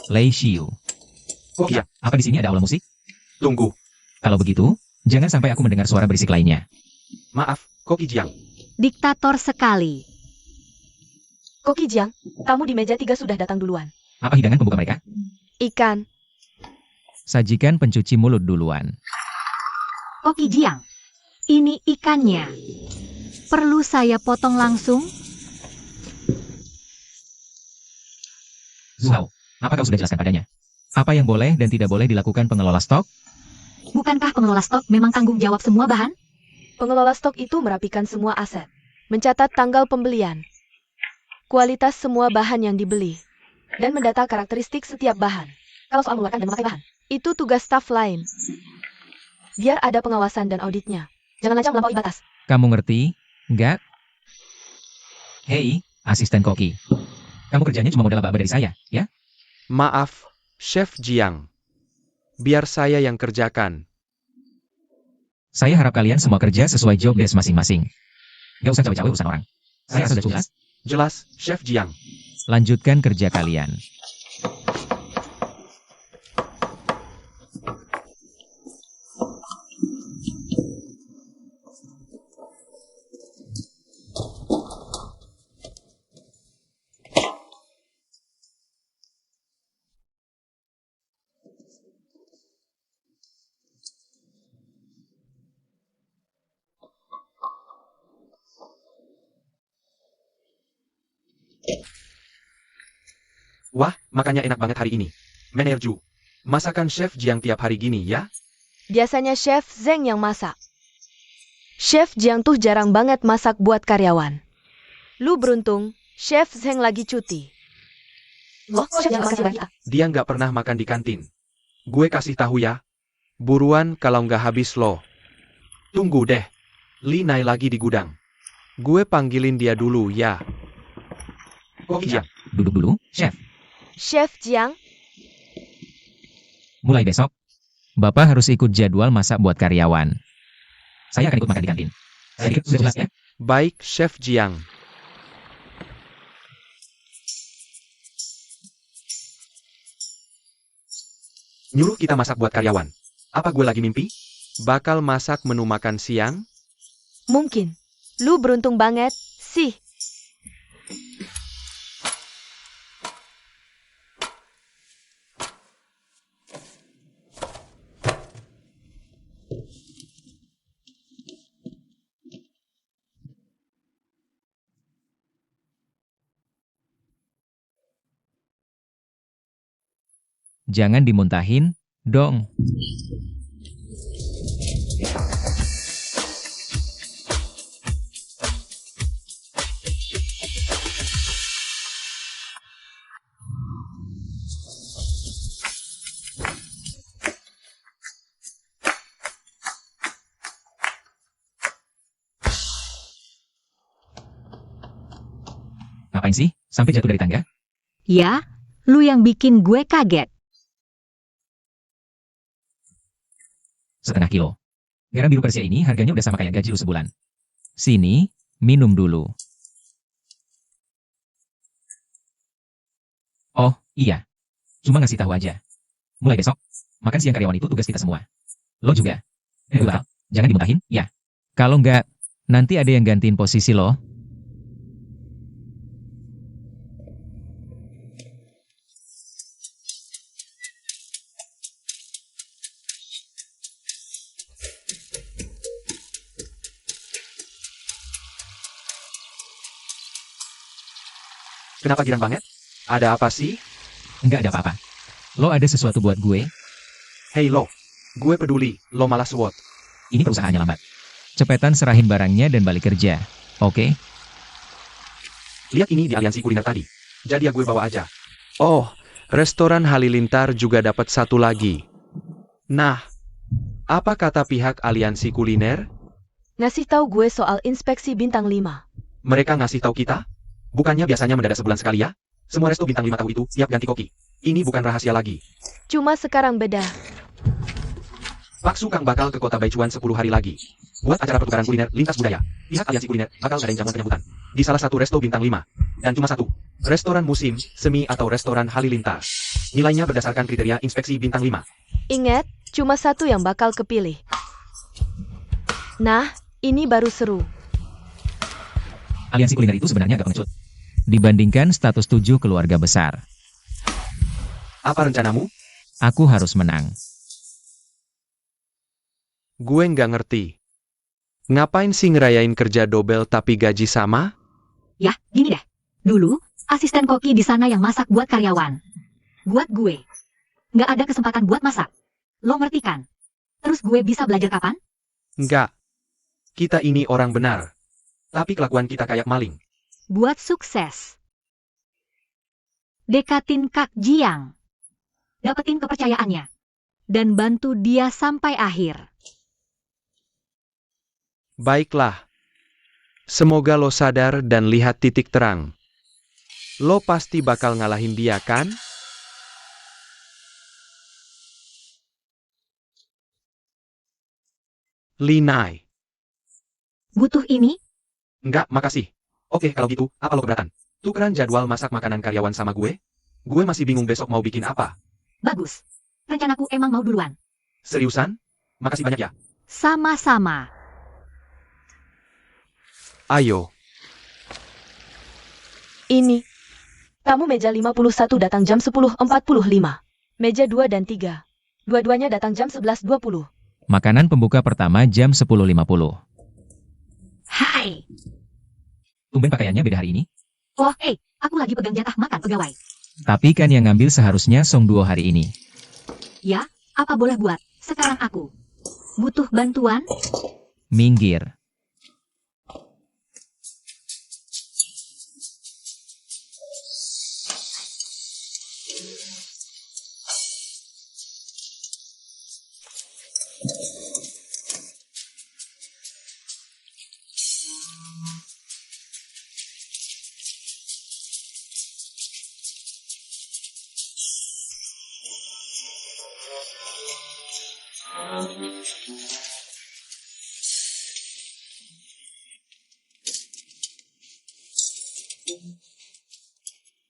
Lei Xiu. Oh iya, Apa di sini ada aula musik? tunggu. Kalau begitu, jangan sampai aku mendengar suara berisik lainnya. Maaf, Koki Jiang. Diktator sekali. Koki Jiang, tamu di meja 3 sudah datang duluan. Apa hidangan pembuka mereka? Ikan. Sajikan pencuci mulut duluan. Koki Jiang. Ini ikannya. Perlu saya potong langsung? Zuhao, apa kau sudah jelaskan padanya? Apa yang boleh dan tidak boleh dilakukan pengelola stok? Bukankah pengelola stok memang tanggung jawab semua bahan? Pengelola stok itu merapikan semua aset. Mencatat tanggal pembelian. Kualitas semua bahan yang dibeli. Dan mendata karakteristik setiap bahan. Kalau soal mengeluarkan dan memakai bahan, Itu tugas staf lain. biar ada pengawasan dan auditnya. Jangan lancang melampaui batas. Kamu ngerti? Enggak? Hei, asisten koki. Kamu kerjanya cuma modal aba-aba dari saya, ya? Maaf, Chef Jiang. Biar saya yang kerjakan. Saya harap kalian semua kerja sesuai job desk masing-masing. Gak usah cawe-cawe urusan orang. Saya sudah jelas. Jelas, Chef Jiang. Lanjutkan kerja kalian. Wah, makannya enak banget hari ini. Manajer Ju. Masakan Chef Jiang tiap hari gini ya? Biasanya Chef Zeng yang masak. Chef Jiang tuh jarang banget masak buat karyawan. Lu beruntung, Chef Zeng lagi cuti. Loh, chef yang makan siang kita. Dia nggak pernah makan di kantin. Gue kasih tahu ya. Buruan kalau nggak habis lo. Tunggu deh. Li Nai lagi di gudang. Gue panggilin dia dulu ya. Koki Jiang. Duduk dulu, Chef. Chef Jiang, Mulai besok, Bapak harus ikut jadwal masak buat karyawan. Saya akan ikut makan di kantin. Saya pikir sudah jelas ya? Baik, Chef Jiang. Nyuruh kita masak buat karyawan. Apa gue lagi mimpi? Bakal masak menu makan siang? mungkin. Lu beruntung banget, sih. Jangan dimuntahin, dong. Ngapain sih? Sampai jatuh dari tangga? Ya, lu yang bikin gue kaget. Setengah kilo. Garam biru Persia ini harganya udah sama kayak gaji lu sebulan. Sini, minum dulu. Oh, iya. Cuma ngasih tahu aja. Mulai besok, makan siang karyawan itu tugas kita semua. Lo juga. Dua, jangan dimuntahin, ya. Kalau nggak, nanti ada yang gantiin posisi lo. Kenapa girang banget? Ada apa sih? Nggak ada apa-apa. Lo ada sesuatu buat gue? Hey lo. Gue peduli, lo malah SWOT. Ini perusahaannya lambat. Cepetan serahin barangnya dan balik kerja. Oke? Lihat ini di aliansi kuliner tadi. Jadi ya gue bawa aja. Oh, restoran Halilintar juga dapat satu lagi. Nah, apa kata pihak aliansi kuliner? Ngasih tahu gue soal inspeksi bintang 5. Mereka ngasih tahu kita? Bukannya biasanya mendadak sebulan sekali ya? Semua resto bintang 5 tahu itu, siap ganti koki. Ini bukan rahasia lagi. Cuma sekarang beda. Pak Su Kang bakal ke kota Baichuan 10 hari lagi. Buat acara pertukaran kuliner lintas budaya. Pihak aliansi kuliner bakal ngadain jamuan penyambutan. Di salah satu resto bintang 5. Dan cuma satu. Restoran musim, semi atau restoran Halilintar. Nilainya berdasarkan kriteria inspeksi bintang 5. Ingat, cuma satu yang bakal kepilih. Nah, ini baru seru. Aliansi kuliner itu sebenarnya agak pengecut. Dibandingkan status 7 keluarga besar. Apa rencanamu? Aku harus menang. Gue nggak ngerti. Ngapain sih ngerayain kerja dobel tapi gaji sama? Ya, gini deh. Dulu, asisten koki di sana yang masak buat karyawan. Buat gue. Nggak ada kesempatan buat masak. Lo ngerti kan? Terus gue bisa belajar kapan? Nggak. Kita ini orang benar. Tapi kelakuan kita kayak maling. Buat sukses. Dekatin Kak Jiang. Dapetin kepercayaannya. Dan bantu dia sampai akhir. Baiklah. Semoga lo sadar dan lihat titik terang. Lo pasti bakal ngalahin dia kan? Li Nai. Butuh ini? Enggak, makasih. Oke, kalau gitu, apa lo keberatan? Tukeran jadwal masak makanan karyawan sama gue? Gue masih bingung besok mau bikin apa. Bagus. Rencanaku emang mau duluan. Seriusan? Makasih banyak ya. Sama-sama. Ayo. Ini. Tamu meja 51 datang jam 10.45. Meja 2 dan 3. Dua-duanya datang jam 11.20. Makanan pembuka pertama jam 10.50. Hai. Tumben pakaiannya beda hari ini. Oh, aku lagi pegang jatah makan pegawai. Tapi kan yang ngambil seharusnya Song Duo hari ini. Ya, apa boleh buat? Sekarang aku. Butuh bantuan? Minggir.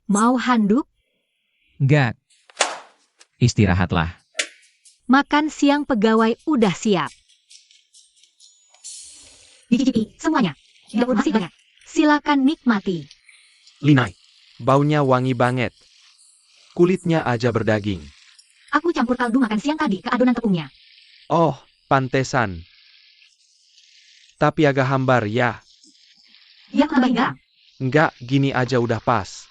Mau handuk? Gak. Istirahatlah. Makan siang pegawai udah siap. Dicicipi semuanya. Di dapur masih banyak. Silakan nikmati. Linai, baunya wangi banget. Kulitnya aja berdaging. Aku campur kaldu makan siang tadi ke adonan tepungnya. Oh, pantesan. Tapi agak hambar ya. Dia tambahin garam. Enggak, gini aja udah pas.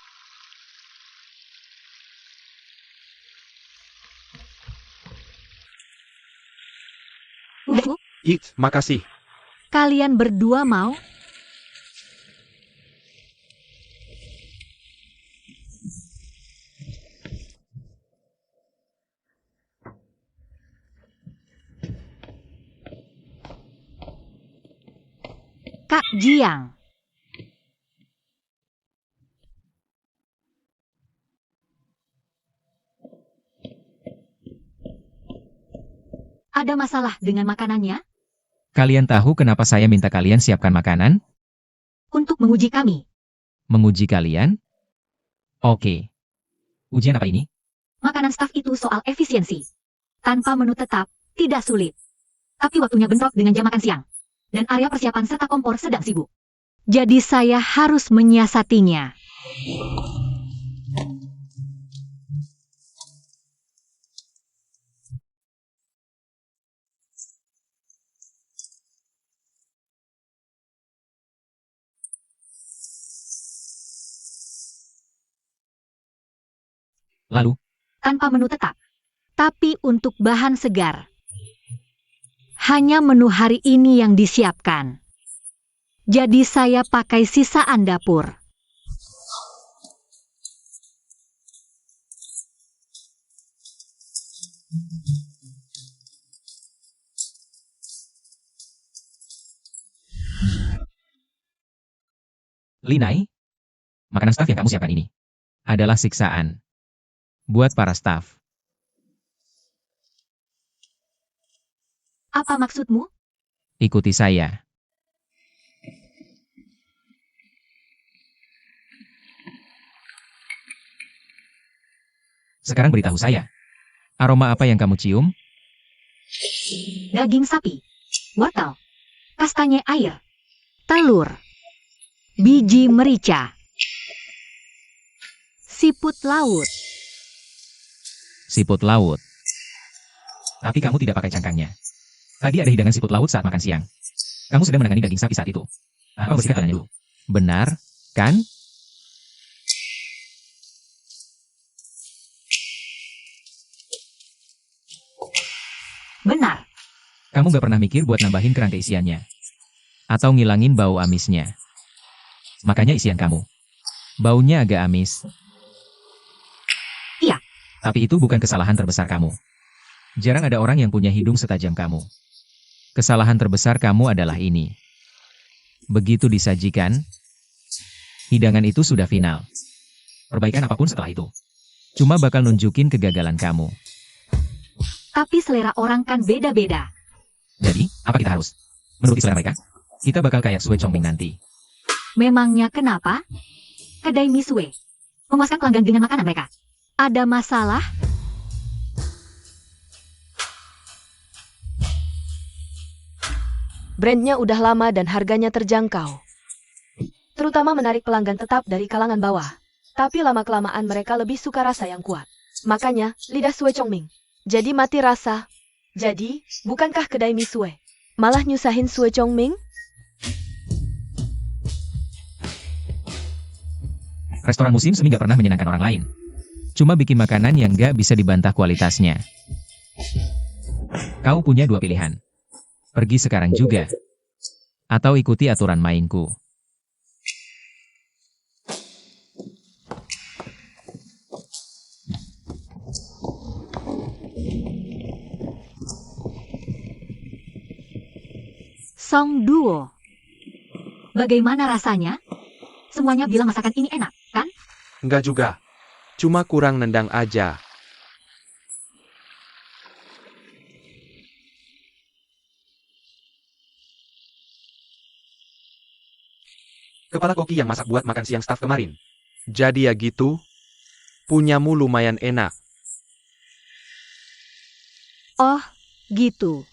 Udah cukup? Makasih. Kalian berdua mau? Kak Jiang. Ada masalah dengan makanannya? Kalian tahu kenapa saya minta kalian siapkan makanan? Untuk menguji kami. Menguji kalian? Oke. Ujian apa ini? Makanan staf itu soal efisiensi. Tanpa menu tetap, tidak sulit. Tapi waktunya bentrok dengan jam makan siang. Dan area persiapan serta kompor sedang sibuk. Jadi saya harus menyiasatinya. Lalu, Tanpa menu tetap. Tapi untuk bahan segar. Hanya menu hari ini yang disiapkan. Jadi saya pakai sisaan dapur. Linai, makanan staf yang kamu siapkan ini adalah siksaan buat para staf. Apa maksudmu? Ikuti saya. Sekarang beritahu saya, aroma apa yang kamu cium? Daging sapi, wortel, kastanye air, telur, biji merica, siput laut. Siput laut. Tapi kamu tidak pakai cangkangnya. Tadi ada hidangan siput laut saat makan siang. Kamu sedang menangani daging sapi saat itu. Kamu bersihkan tangannya dulu. Benar, kan? Benar. Kamu gak pernah mikir buat nambahin kerang ke isiannya. Atau ngilangin bau amisnya. Makanya isian kamu. Baunya agak amis. Iya. Tapi itu bukan kesalahan terbesar kamu. Jarang ada orang yang punya hidung setajam kamu. Kesalahan terbesar kamu adalah ini. Begitu disajikan, hidangan itu sudah final. Perbaikan apapun setelah itu cuma bakal nunjukin kegagalan kamu. Tapi selera orang kan beda-beda. Jadi, apa kita harus menuruti selera mereka? Kita bakal kayak Sue Chongming nanti. Memangnya kenapa? Kedai Misue memuaskan pelanggan dengan makanan mereka. Ada masalah? Brandnya udah lama dan harganya terjangkau. Terutama menarik pelanggan tetap dari kalangan bawah. Tapi lama-kelamaan mereka lebih suka rasa yang kuat. Makanya, lidah Sue Chongming jadi mati rasa. Jadi, bukankah kedai Misue malah nyusahin Sue Chongming? Restoran musim semi gak pernah menyenangkan orang lain. Cuma bikin makanan yang gak bisa dibantah kualitasnya. Kau punya dua pilihan. Pergi sekarang juga. Atau ikuti aturan mainku. Song Duo. Bagaimana rasanya? Semuanya bilang masakan ini enak, kan? Enggak juga. Cuma kurang nendang aja. Kepala koki yang masak buat makan siang staf kemarin. Jadi ya gitu. Punyamu lumayan enak. Oh, gitu.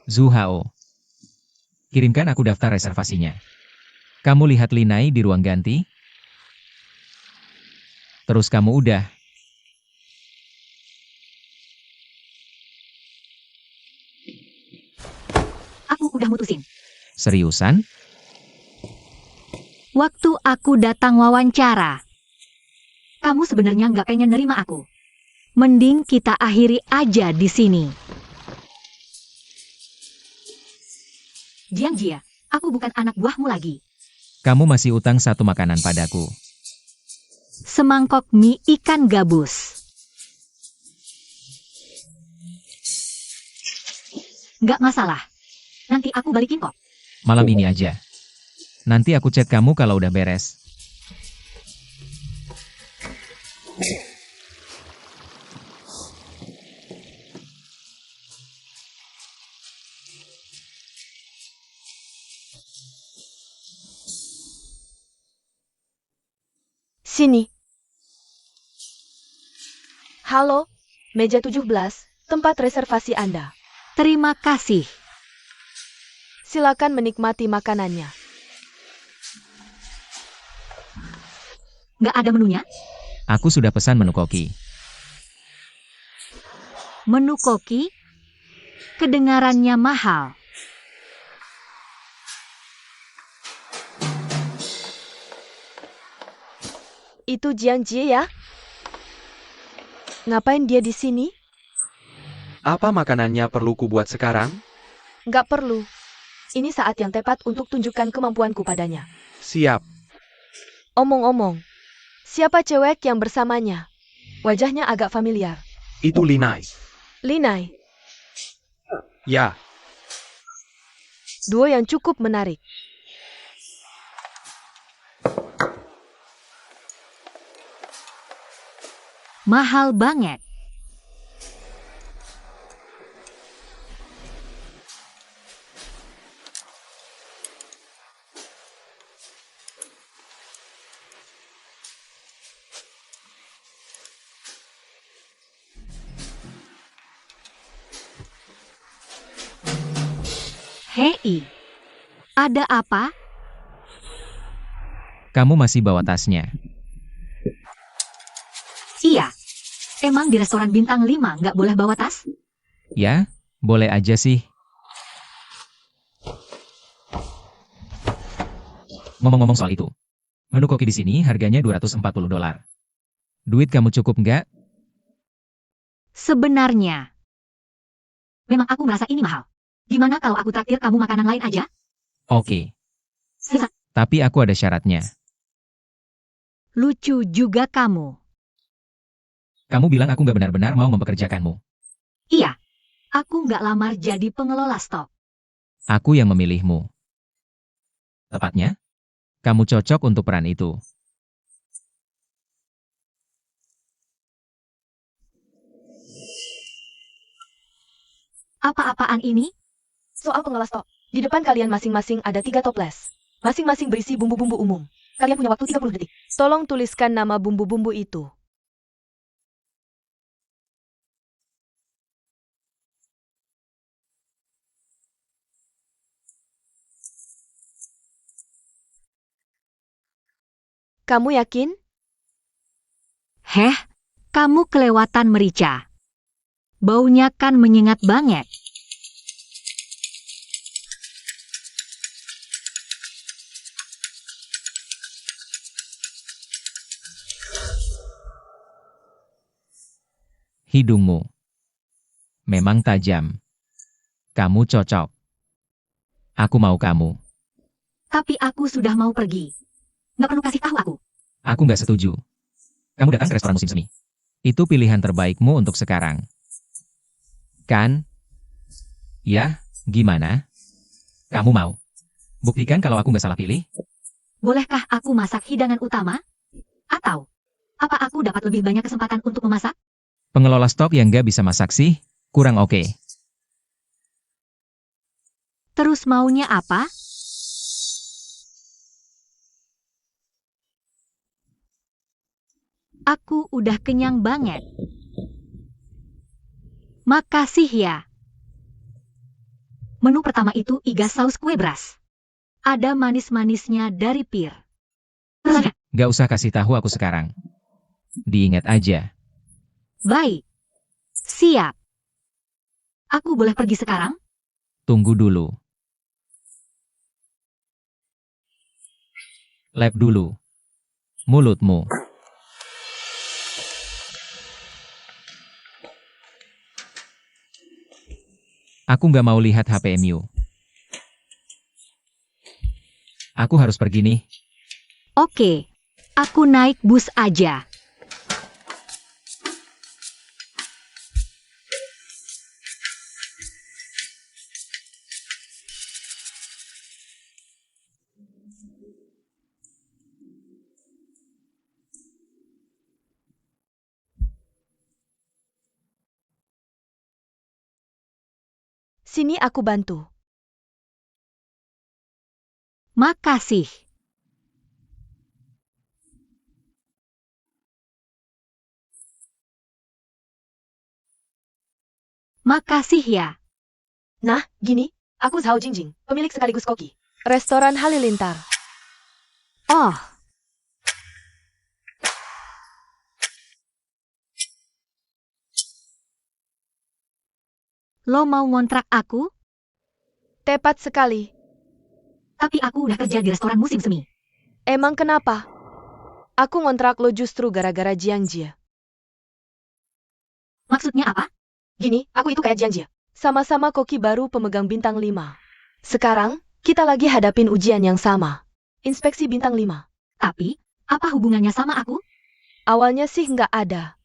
Zhu Hao. Kirimkan aku daftar reservasinya. Kamu lihat Linai di ruang ganti? Terus kamu udah. Aku udah mutusin. Seriusan? Waktu aku datang wawancara. Kamu sebenarnya nggak pengen nerima aku. Mending kita akhiri aja di sini. Jiang Jia, aku bukan anak buahmu lagi. Kamu masih utang satu makanan padaku. Semangkok mie ikan gabus. Nggak masalah. Nanti aku balikin kok. Malam ini aja. Nanti aku chat kamu kalau udah beres. Sini. Halo, meja 17, tempat reservasi Anda. Terima kasih. Silakan menikmati makanannya. Nggak ada menunya? Aku sudah pesan menu koki. Menu koki? Kedengarannya mahal. Itu Jiang Jie ya? Ngapain dia di sini? Apa makanannya perlu ku buat sekarang? Nggak perlu. Ini saat yang tepat untuk tunjukkan kemampuanku padanya. Siap. Omong-omong, siapa cewek yang bersamanya? Wajahnya agak familiar. Itu Linai. Linai, Ya, duo yang cukup menarik. Mahal banget. Hei, ada apa? Kamu masih bawa tasnya. Iya. Emang di restoran bintang 5 nggak boleh bawa tas? Ya, boleh aja sih. Ngomong-ngomong soal itu. Menu koki di sini harganya $240. Duit kamu cukup nggak? Sebenarnya. Memang aku merasa ini mahal. Gimana kalau aku traktir kamu makanan lain aja? Oke. Sisa. Tapi aku ada syaratnya. Lucu juga kamu. Kamu bilang aku nggak benar-benar mau mempekerjakanmu. Iya. Aku nggak lamar jadi pengelola stok. Aku yang memilihmu. Tepatnya, kamu cocok untuk peran itu. Apa-apaan ini? Soal pengelola stok, di depan kalian masing-masing ada 3 toples. Masing-masing berisi bumbu-bumbu umum. Kalian punya waktu 30 detik. Tolong tuliskan nama bumbu-bumbu itu. Kamu yakin? Heh, kamu kelewatan merica. Baunya kan menyengat banget. Hidungmu memang tajam. Kamu cocok. Aku mau kamu. Tapi aku sudah mau pergi. Nggak perlu kasih tahu aku. Aku nggak setuju. Kamu datang ke restoran musim semi. Itu pilihan terbaikmu untuk sekarang. Kan? Ya, gimana? Kamu mau? Buktikan kalau aku nggak salah pilih. Bolehkah aku masak hidangan utama? Atau, apa aku dapat lebih banyak kesempatan untuk memasak? Pengelola stok yang nggak bisa masak sih, kurang oke. Terus maunya apa? Aku udah kenyang banget. Makasih ya. Menu pertama itu iga saus kue beras. Ada manis-manisnya dari pir. Nggak usah kasih tahu aku sekarang. Diingat aja. Baik. Siap. Aku boleh pergi sekarang? Tunggu dulu. Lap dulu. Mulutmu. Aku nggak mau lihat HPMU. Aku harus pergi nih. Oke. Aku naik bus aja. Sini aku bantu. Makasih. Makasih ya. Nah, gini, aku Zhao Jingjing, pemilik sekaligus koki. Restoran Halilintar. Oh, lo mau ngontrak aku? Tepat sekali. Tapi aku udah kerja di restoran musim semi. Emang kenapa? Aku ngontrak lo justru gara-gara Jiang Jie. Maksudnya apa? Gini, aku itu kayak Jiang Jie. Sama-sama koki baru pemegang bintang 5. Sekarang, kita lagi hadapin ujian yang sama. Inspeksi bintang 5. Tapi, apa hubungannya sama aku? Awalnya sih nggak ada.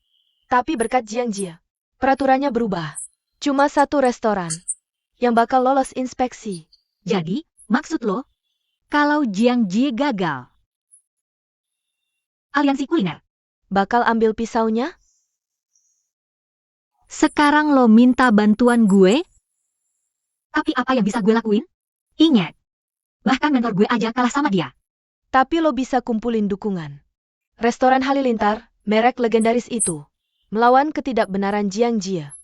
Tapi berkat Jiang Jie, peraturannya berubah. Cuma satu restoran yang bakal lolos inspeksi. Jadi, maksud lo, kalau Jiang Jie gagal, aliansi kuliner, Bakal ambil pisaunya? sekarang lo minta bantuan gue? Tapi apa yang bisa gue lakuin? Ingat, bahkan mentor gue aja kalah sama dia. Tapi lo bisa kumpulin dukungan. Restoran Halilintar, merek legendaris itu, melawan ketidakbenaran Jiang Jie.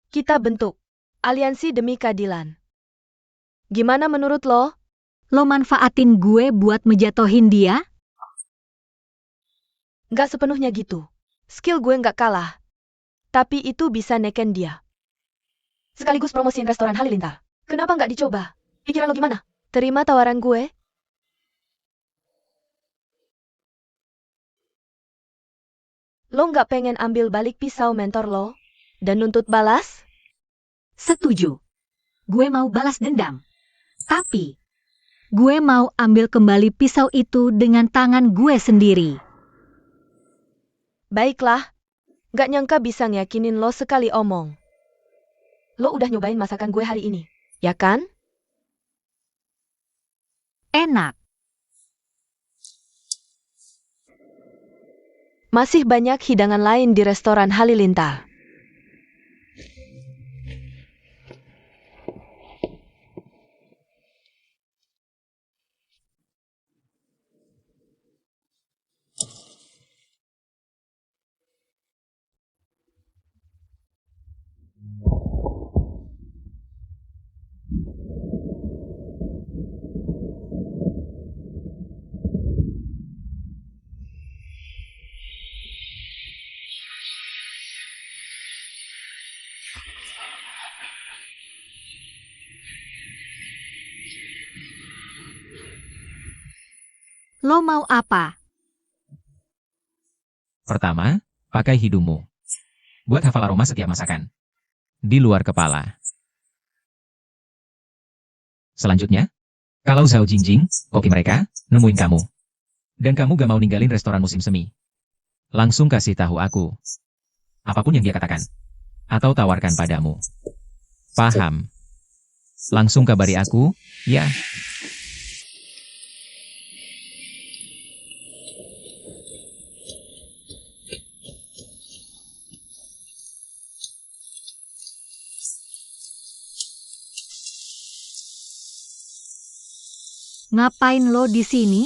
Kita bentuk aliansi demi keadilan. Gimana menurut lo? Lo manfaatin gue buat menjatohin dia? Nggak sepenuhnya gitu. Skill gue nggak kalah. Tapi itu bisa neken dia. Sekaligus promosiin restoran Halilintar. Kenapa nggak dicoba? Pikiran lo gimana? Terima tawaran gue? Lo nggak pengen ambil balik pisau mentor lo? Dan nuntut balas? Setuju. Gue mau balas dendam. Tapi, gue mau ambil kembali pisau itu dengan tangan gue sendiri. Baiklah. Nggak nyangka bisa ngeyakinin lo sekali omong. Lo udah nyobain masakan gue hari ini. Ya kan? Enak. Masih banyak hidangan lain di restoran Halilintar. Lo mau apa? Pertama, pakai hidungmu. Buat hafal aroma setiap masakan. Di luar kepala. Selanjutnya, kalau Zhao Jingjing, koki mereka, nemuin kamu. Dan kamu gak mau ninggalin restoran musim semi. Langsung kasih tahu aku. Apapun yang dia katakan. Atau tawarkan padamu. Paham. Langsung kabari aku, ya. Ngapain lo di sini?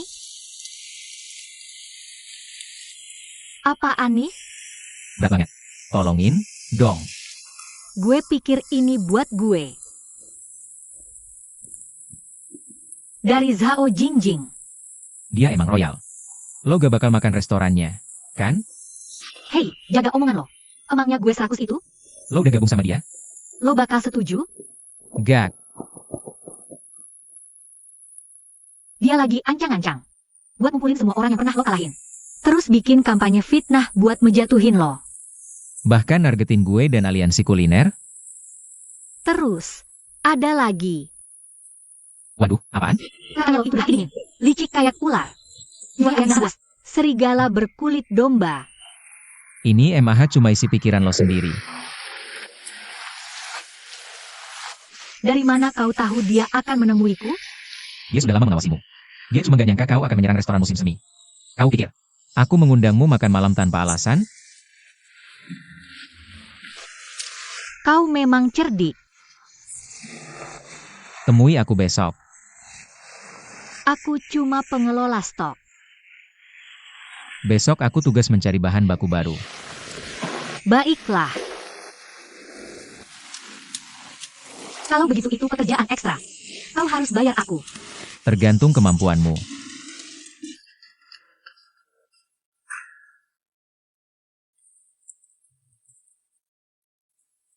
Apaan nih? Berat banget. Tolongin, dong. Gue pikir ini buat gue. Dari Zhao Jingjing. Dia emang royal. Lo gak bakal makan restorannya, kan? Hei, jaga omongan lo. Emangnya gue 100 itu? Lo udah gabung sama dia? Lo bakal setuju? Gak. Dia lagi ancang-ancang. Buat ngumpulin semua orang yang pernah lo kalahin. Terus bikin kampanye fitnah buat menjatuhin lo. Bahkan nargetin gue dan aliansi kuliner? Terus, ada lagi. Waduh, apaan? Kalau itu dah dingin, licik kayak ular. Jual ayam nabas, serigala berkulit domba. Ini emang cuma isi pikiran lo sendiri. Dari mana kau tahu dia akan menemuiku? Dia sudah lama mengawasimu. Dia cuma gak nyangka kau akan menyerang restoran musim semi. Kau pikir, aku mengundangmu makan malam tanpa alasan? Kau memang cerdik. Temui aku besok. Aku cuma pengelola stok. Besok aku tugas mencari bahan baku baru. Baiklah. Kalau begitu itu pekerjaan ekstra. Kau harus bayar aku. Tergantung kemampuanmu.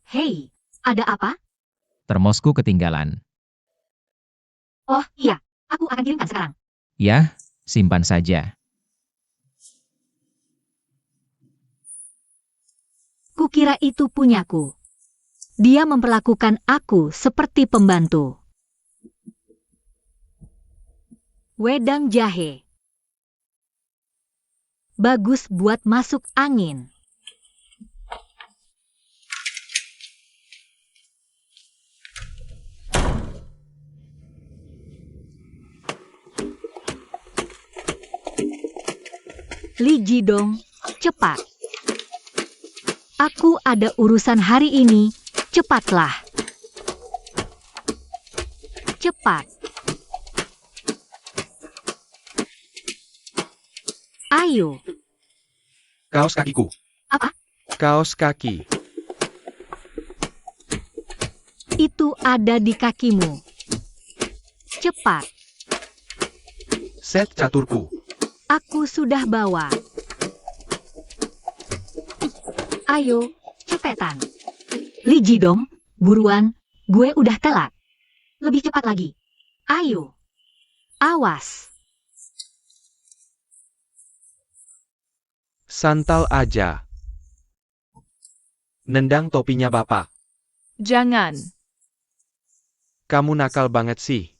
Hei, ada apa? Termosku ketinggalan. Oh, iya. Aku akan kirimkan sekarang. Ya, simpan saja. Kukira itu punyaku. Dia memperlakukan aku seperti pembantu. Wedang jahe. Bagus buat masuk angin. Li Jidong, cepat. Aku ada urusan hari ini, cepatlah. Cepat. Ayo. Kaos kakiku. Apa? Kaos kaki. Itu ada di kakimu. Cepat. Set caturku. Aku sudah bawa. Ayo, cepetan. Li Jidong, buruan, gue udah telat. Lebih cepat lagi. Ayo. Awas. Santal aja. Nendang topinya bapak. Jangan. Kamu nakal banget sih.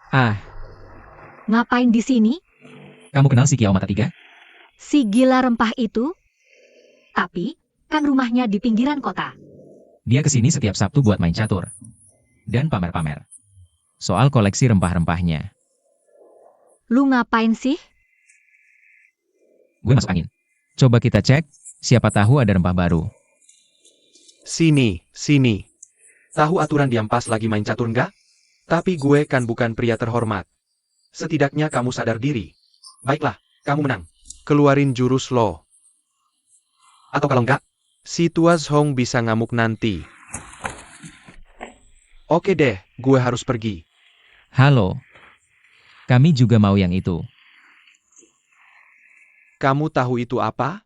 Ah, Ngapain di sini? kamu kenal si Kiao Mata Tiga? Si gila rempah itu? Tapi, kan rumahnya di pinggiran kota. Dia kesini setiap Sabtu buat main catur. Dan pamer-pamer. Soal koleksi rempah-rempahnya. Lu ngapain sih? Gue masuk angin. Coba kita cek, siapa tahu ada rempah baru. Sini, sini. Tahu aturan diam pas lagi main catur nggak? Tapi gue kan bukan pria terhormat. Setidaknya kamu sadar diri. Baiklah, kamu menang. Keluarin jurus lo. Atau kalau enggak, si Tuaz Hong bisa ngamuk nanti. Oke deh, gue harus pergi. Halo. Kami juga mau yang itu. Kamu tahu itu apa?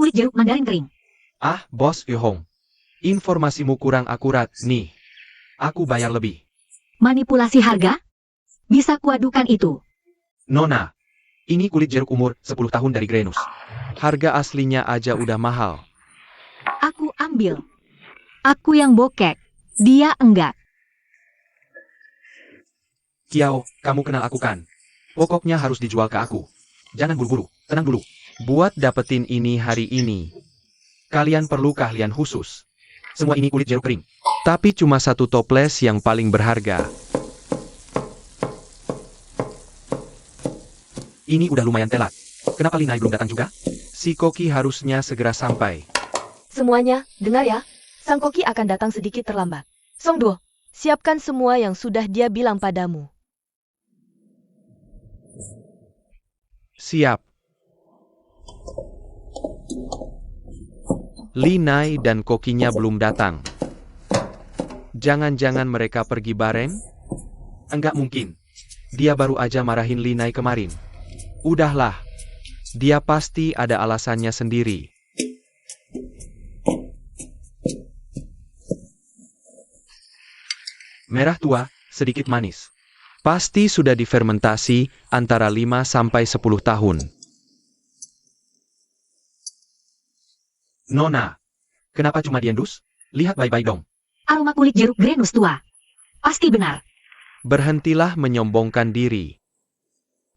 kulit jeruk mandarin kering. Ah, Bos Yuhong. Informasimu kurang akurat, nih. Aku bayar lebih. Manipulasi harga? Bisa kuadukan itu. Nona, ini kulit jeruk umur 10 tahun dari Grenus. Harga aslinya aja udah mahal. Aku ambil. Aku yang bokek. Dia enggak. Kiao, kamu kenal aku kan? Pokoknya harus dijual ke aku. Jangan buru-buru, tenang dulu. Buat dapetin ini hari ini, kalian perlu keahlian khusus. Semua ini kulit jeruk kering. Tapi cuma satu toples yang paling berharga. Ini udah lumayan telat. Kenapa Linai belum datang juga? Si Koki harusnya segera sampai. Semuanya, dengar ya. Sang Koki akan datang sedikit terlambat. Song Duo, siapkan semua yang sudah dia bilang padamu. Siap. Linai dan Kokinya belum datang. Jangan-jangan mereka pergi bareng? Enggak mungkin. Dia baru aja marahin Linai kemarin. Udahlah. Dia pasti ada alasannya sendiri. Merah tua, sedikit manis. Pasti sudah difermentasi antara 5 sampai 10 tahun. Nona, kenapa cuma diendus? Lihat baik-baik dong. Aroma kulit jeruk Grenus tua. Pasti benar. Berhentilah menyombongkan diri.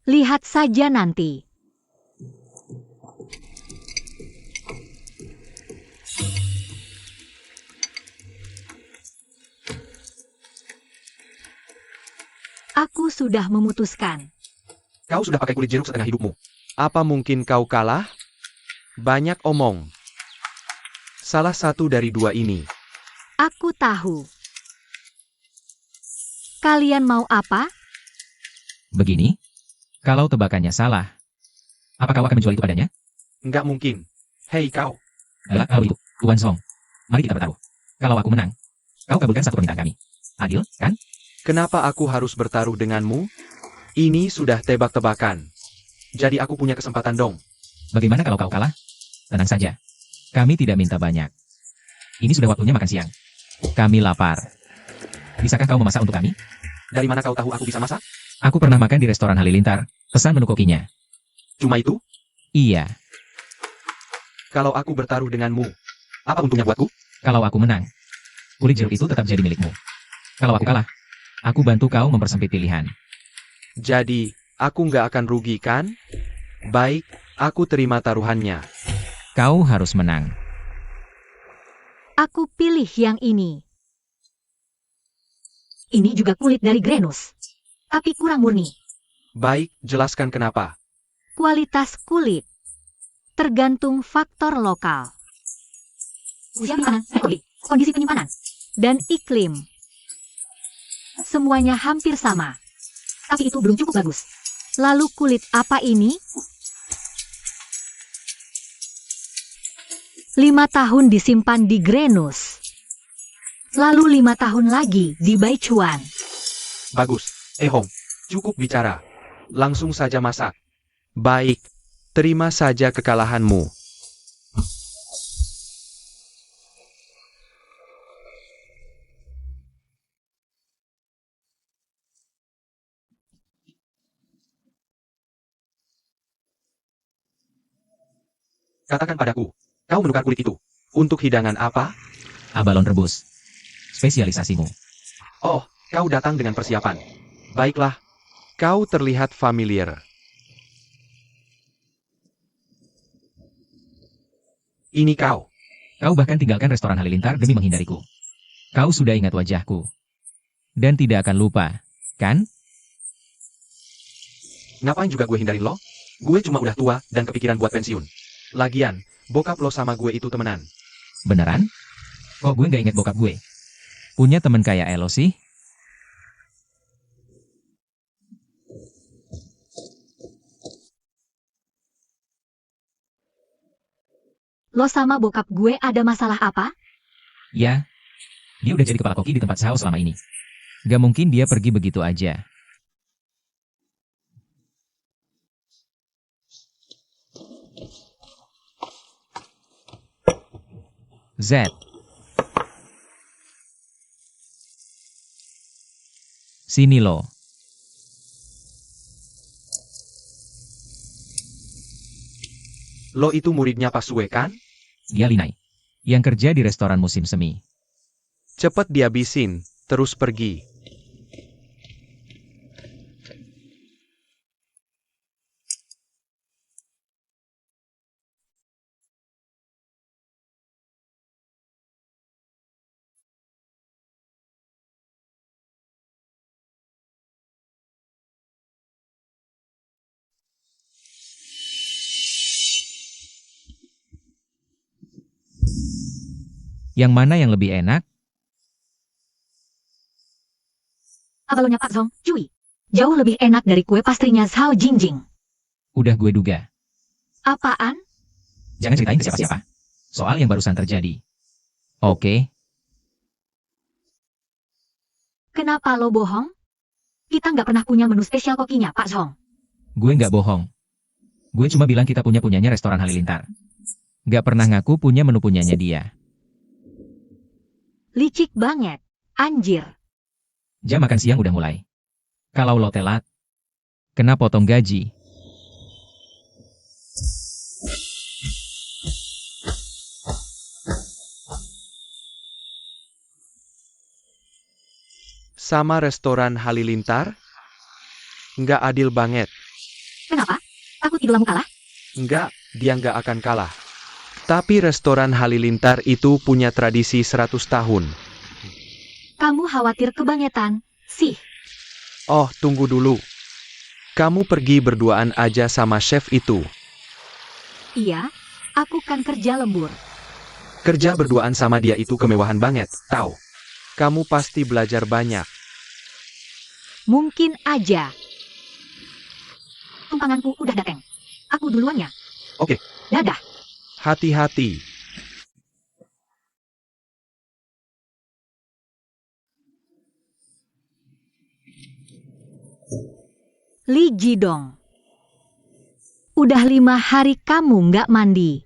Lihat saja nanti. Aku sudah memutuskan. Kau sudah pakai kulit jeruk setengah hidupmu. Apa mungkin kau kalah? Banyak omong. Salah satu dari dua ini. Aku tahu. Kalian mau apa? Begini, kalau tebakannya salah, apa kau akan menjual itu padanya? Nggak mungkin. Hei kau. Adalah kalau itu, Tuan Song. Mari kita bertaruh. Kalau aku menang, kau kabulkan satu permintaan kami. Adil, kan? Kenapa aku harus bertaruh denganmu? Ini sudah tebak-tebakan. Jadi aku punya kesempatan dong. Bagaimana kalau kau kalah? Tenang saja. Kami tidak minta banyak. Ini sudah waktunya makan siang. Kami lapar. Bisakah kau memasak untuk kami? Dari mana kau tahu aku bisa masak? Aku pernah makan di restoran Halilintar. Pesan menu kokinya. Cuma itu? Iya. Kalau aku bertaruh denganmu, apa untungnya buatku? Kalau aku menang, kulit jeruk itu tetap jadi milikmu. Kalau aku kalah, aku bantu kau mempersempit pilihan. Jadi, aku nggak akan rugi kan? Baik, aku terima taruhannya. Kau harus menang. Aku pilih yang ini. Ini juga kulit dari Grenus. Tapi kurang murni. Baik, jelaskan kenapa. Kualitas kulit. Tergantung faktor lokal. Usia penyimpanan, kondisi penyimpanan, dan iklim. Semuanya hampir sama. Tapi itu belum cukup bagus. Lalu kulit apa ini? 5 tahun disimpan di Grenus. Lalu 5 tahun lagi di Baichuan. Bagus. Hong, cukup bicara. Langsung saja masak. Baik, terima saja kekalahanmu. Katakan padaku, kau menukar kulit itu. Untuk hidangan apa? Abalon rebus. Spesialisasimu. Oh, kau datang dengan persiapan. Baiklah, kau terlihat familiar. Ini kau. Kau bahkan tinggalkan restoran Halilintar demi menghindariku. Kau sudah ingat wajahku. Dan tidak akan lupa, kan? Ngapain juga gue hindarin lo? Gue cuma udah tua dan kepikiran buat pensiun. Lagian, bokap lo sama gue itu temenan. Beneran? Kok gue nggak inget bokap gue? Punya temen kayak Elo sih? Lo sama bokap gue ada masalah apa? Ya, dia udah jadi kepala koki di tempat Sao selama ini. Gak mungkin dia pergi begitu aja. Z. Sini lo. Lo itu muridnya Pak Sue kan? Dia Linai. Yang kerja di restoran musim semi. Cepet dihabisin, terus pergi. Yang mana yang lebih enak? Abalonnya Pak Zong, cuy. Jauh lebih enak dari kue pastrinya Zhao Jingjing. Udah gue duga. Apaan? Jangan ceritain ke siapa-siapa. Soal yang barusan terjadi. Oke. Kenapa lo bohong? Kita nggak pernah punya menu spesial kokinya, Pak Zong. Gue nggak bohong. Gue cuma bilang kita punyanya restoran Halilintar. Nggak pernah ngaku punya menu punyanya dia. Licik banget. Anjir. Jam makan siang udah mulai. Kalau lo telat, kena potong gaji. Sama restoran Halilintar? Nggak adil banget. Kenapa? Takut idolamu kalah? Nggak, dia nggak akan kalah. Tapi restoran Halilintar itu punya tradisi 100 tahun. Kamu khawatir kebangetan, sih. Oh, tunggu dulu. Kamu pergi berduaan aja sama chef itu. Iya, aku kan kerja lembur. Kerja berduaan sama dia itu kemewahan banget, tahu. Kamu pasti belajar banyak. Mungkin aja. Tumpanganku udah dateng. Aku duluan ya. Oke. Dadah. Hati-hati. Li Jidong. Udah 5 hari kamu nggak mandi.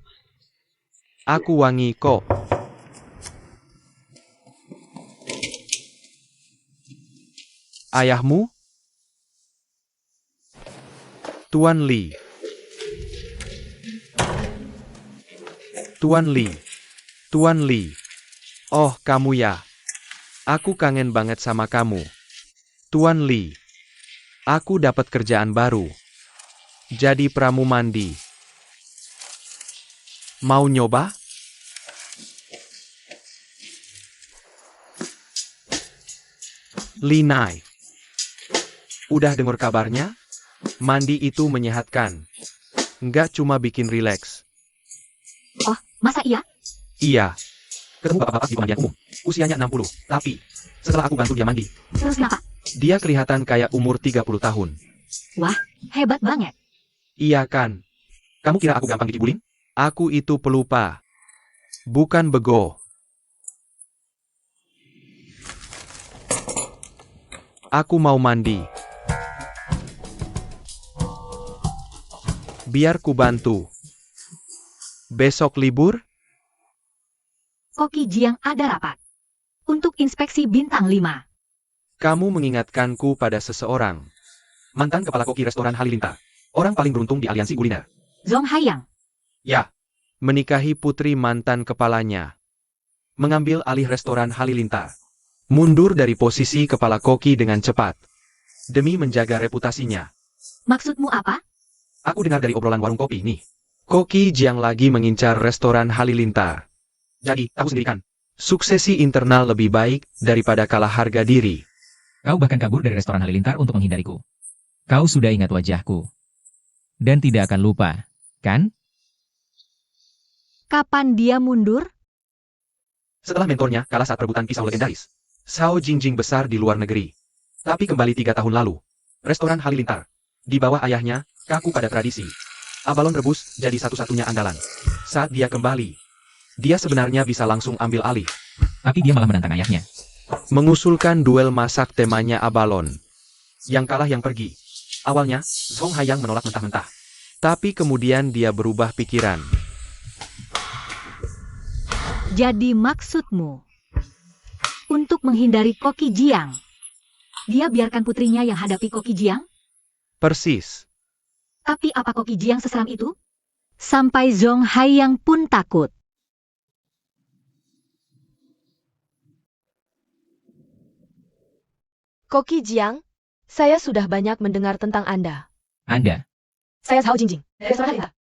Aku wangi kok. Ayahmu? Tuan Li. Tuan Li. Tuan Li. Oh, kamu ya. Aku kangen banget sama kamu. Tuan Li. Aku dapat kerjaan baru. Jadi pramu mandi. Mau nyoba? Linai. Udah dengar kabarnya? Mandi itu menyehatkan. Nggak cuma bikin rileks. Oh, masa iya? Iya. Ketemu bapak-bapak di pemandian umum. Usianya 60. Tapi, setelah aku bantu dia mandi, Terus kenapa? dia kelihatan kayak umur 30 tahun. Wah, hebat banget. Iya kan? Kamu kira aku gampang dikibulin? Aku itu pelupa. Bukan bego. Aku mau mandi. Biar ku bantu. Besok libur? Koki Jiang ada rapat. Untuk inspeksi bintang 5. Kamu mengingatkanku pada seseorang. Mantan kepala koki restoran Halilintar. Orang paling beruntung di aliansi kuliner. Zong Haiyang. Ya. Menikahi putri mantan kepalanya. Mengambil alih restoran Halilintar. Mundur dari posisi kepala koki dengan cepat. Demi menjaga reputasinya. Maksudmu apa? Aku dengar dari obrolan warung kopi nih. Koki Jiang lagi mengincar restoran Halilintar. Jadi, tahu sendiri kan? Suksesi internal lebih baik daripada kalah harga diri. Kau bahkan kabur dari restoran Halilintar untuk menghindariku. Kau sudah ingat wajahku. Dan tidak akan lupa, kan? Kapan dia mundur? Setelah mentornya kalah saat perebutan pisau legendaris. Zhao Jingjing besar di luar negeri. Tapi kembali 3 tahun lalu. Restoran Halilintar. Di bawah ayahnya, kaku pada tradisi. Abalon rebus jadi satu-satunya andalan. Saat dia kembali, dia sebenarnya bisa langsung ambil alih. Tapi dia malah menantang ayahnya. Mengusulkan duel masak temanya Abalon. Yang kalah yang pergi. Awalnya, Zong Haiyang menolak mentah-mentah. Tapi kemudian dia berubah pikiran. Jadi maksudmu, untuk menghindari Koki Jiang, dia biarkan putrinya yang hadapi Koki Jiang? Persis. Tapi apa Koki Jiang seseram itu? Sampai Zhong Haiyang pun takut. Koki Jiang, saya sudah banyak mendengar tentang Anda. Anda, Saya Hao Jingjing, dari restoran Halinta.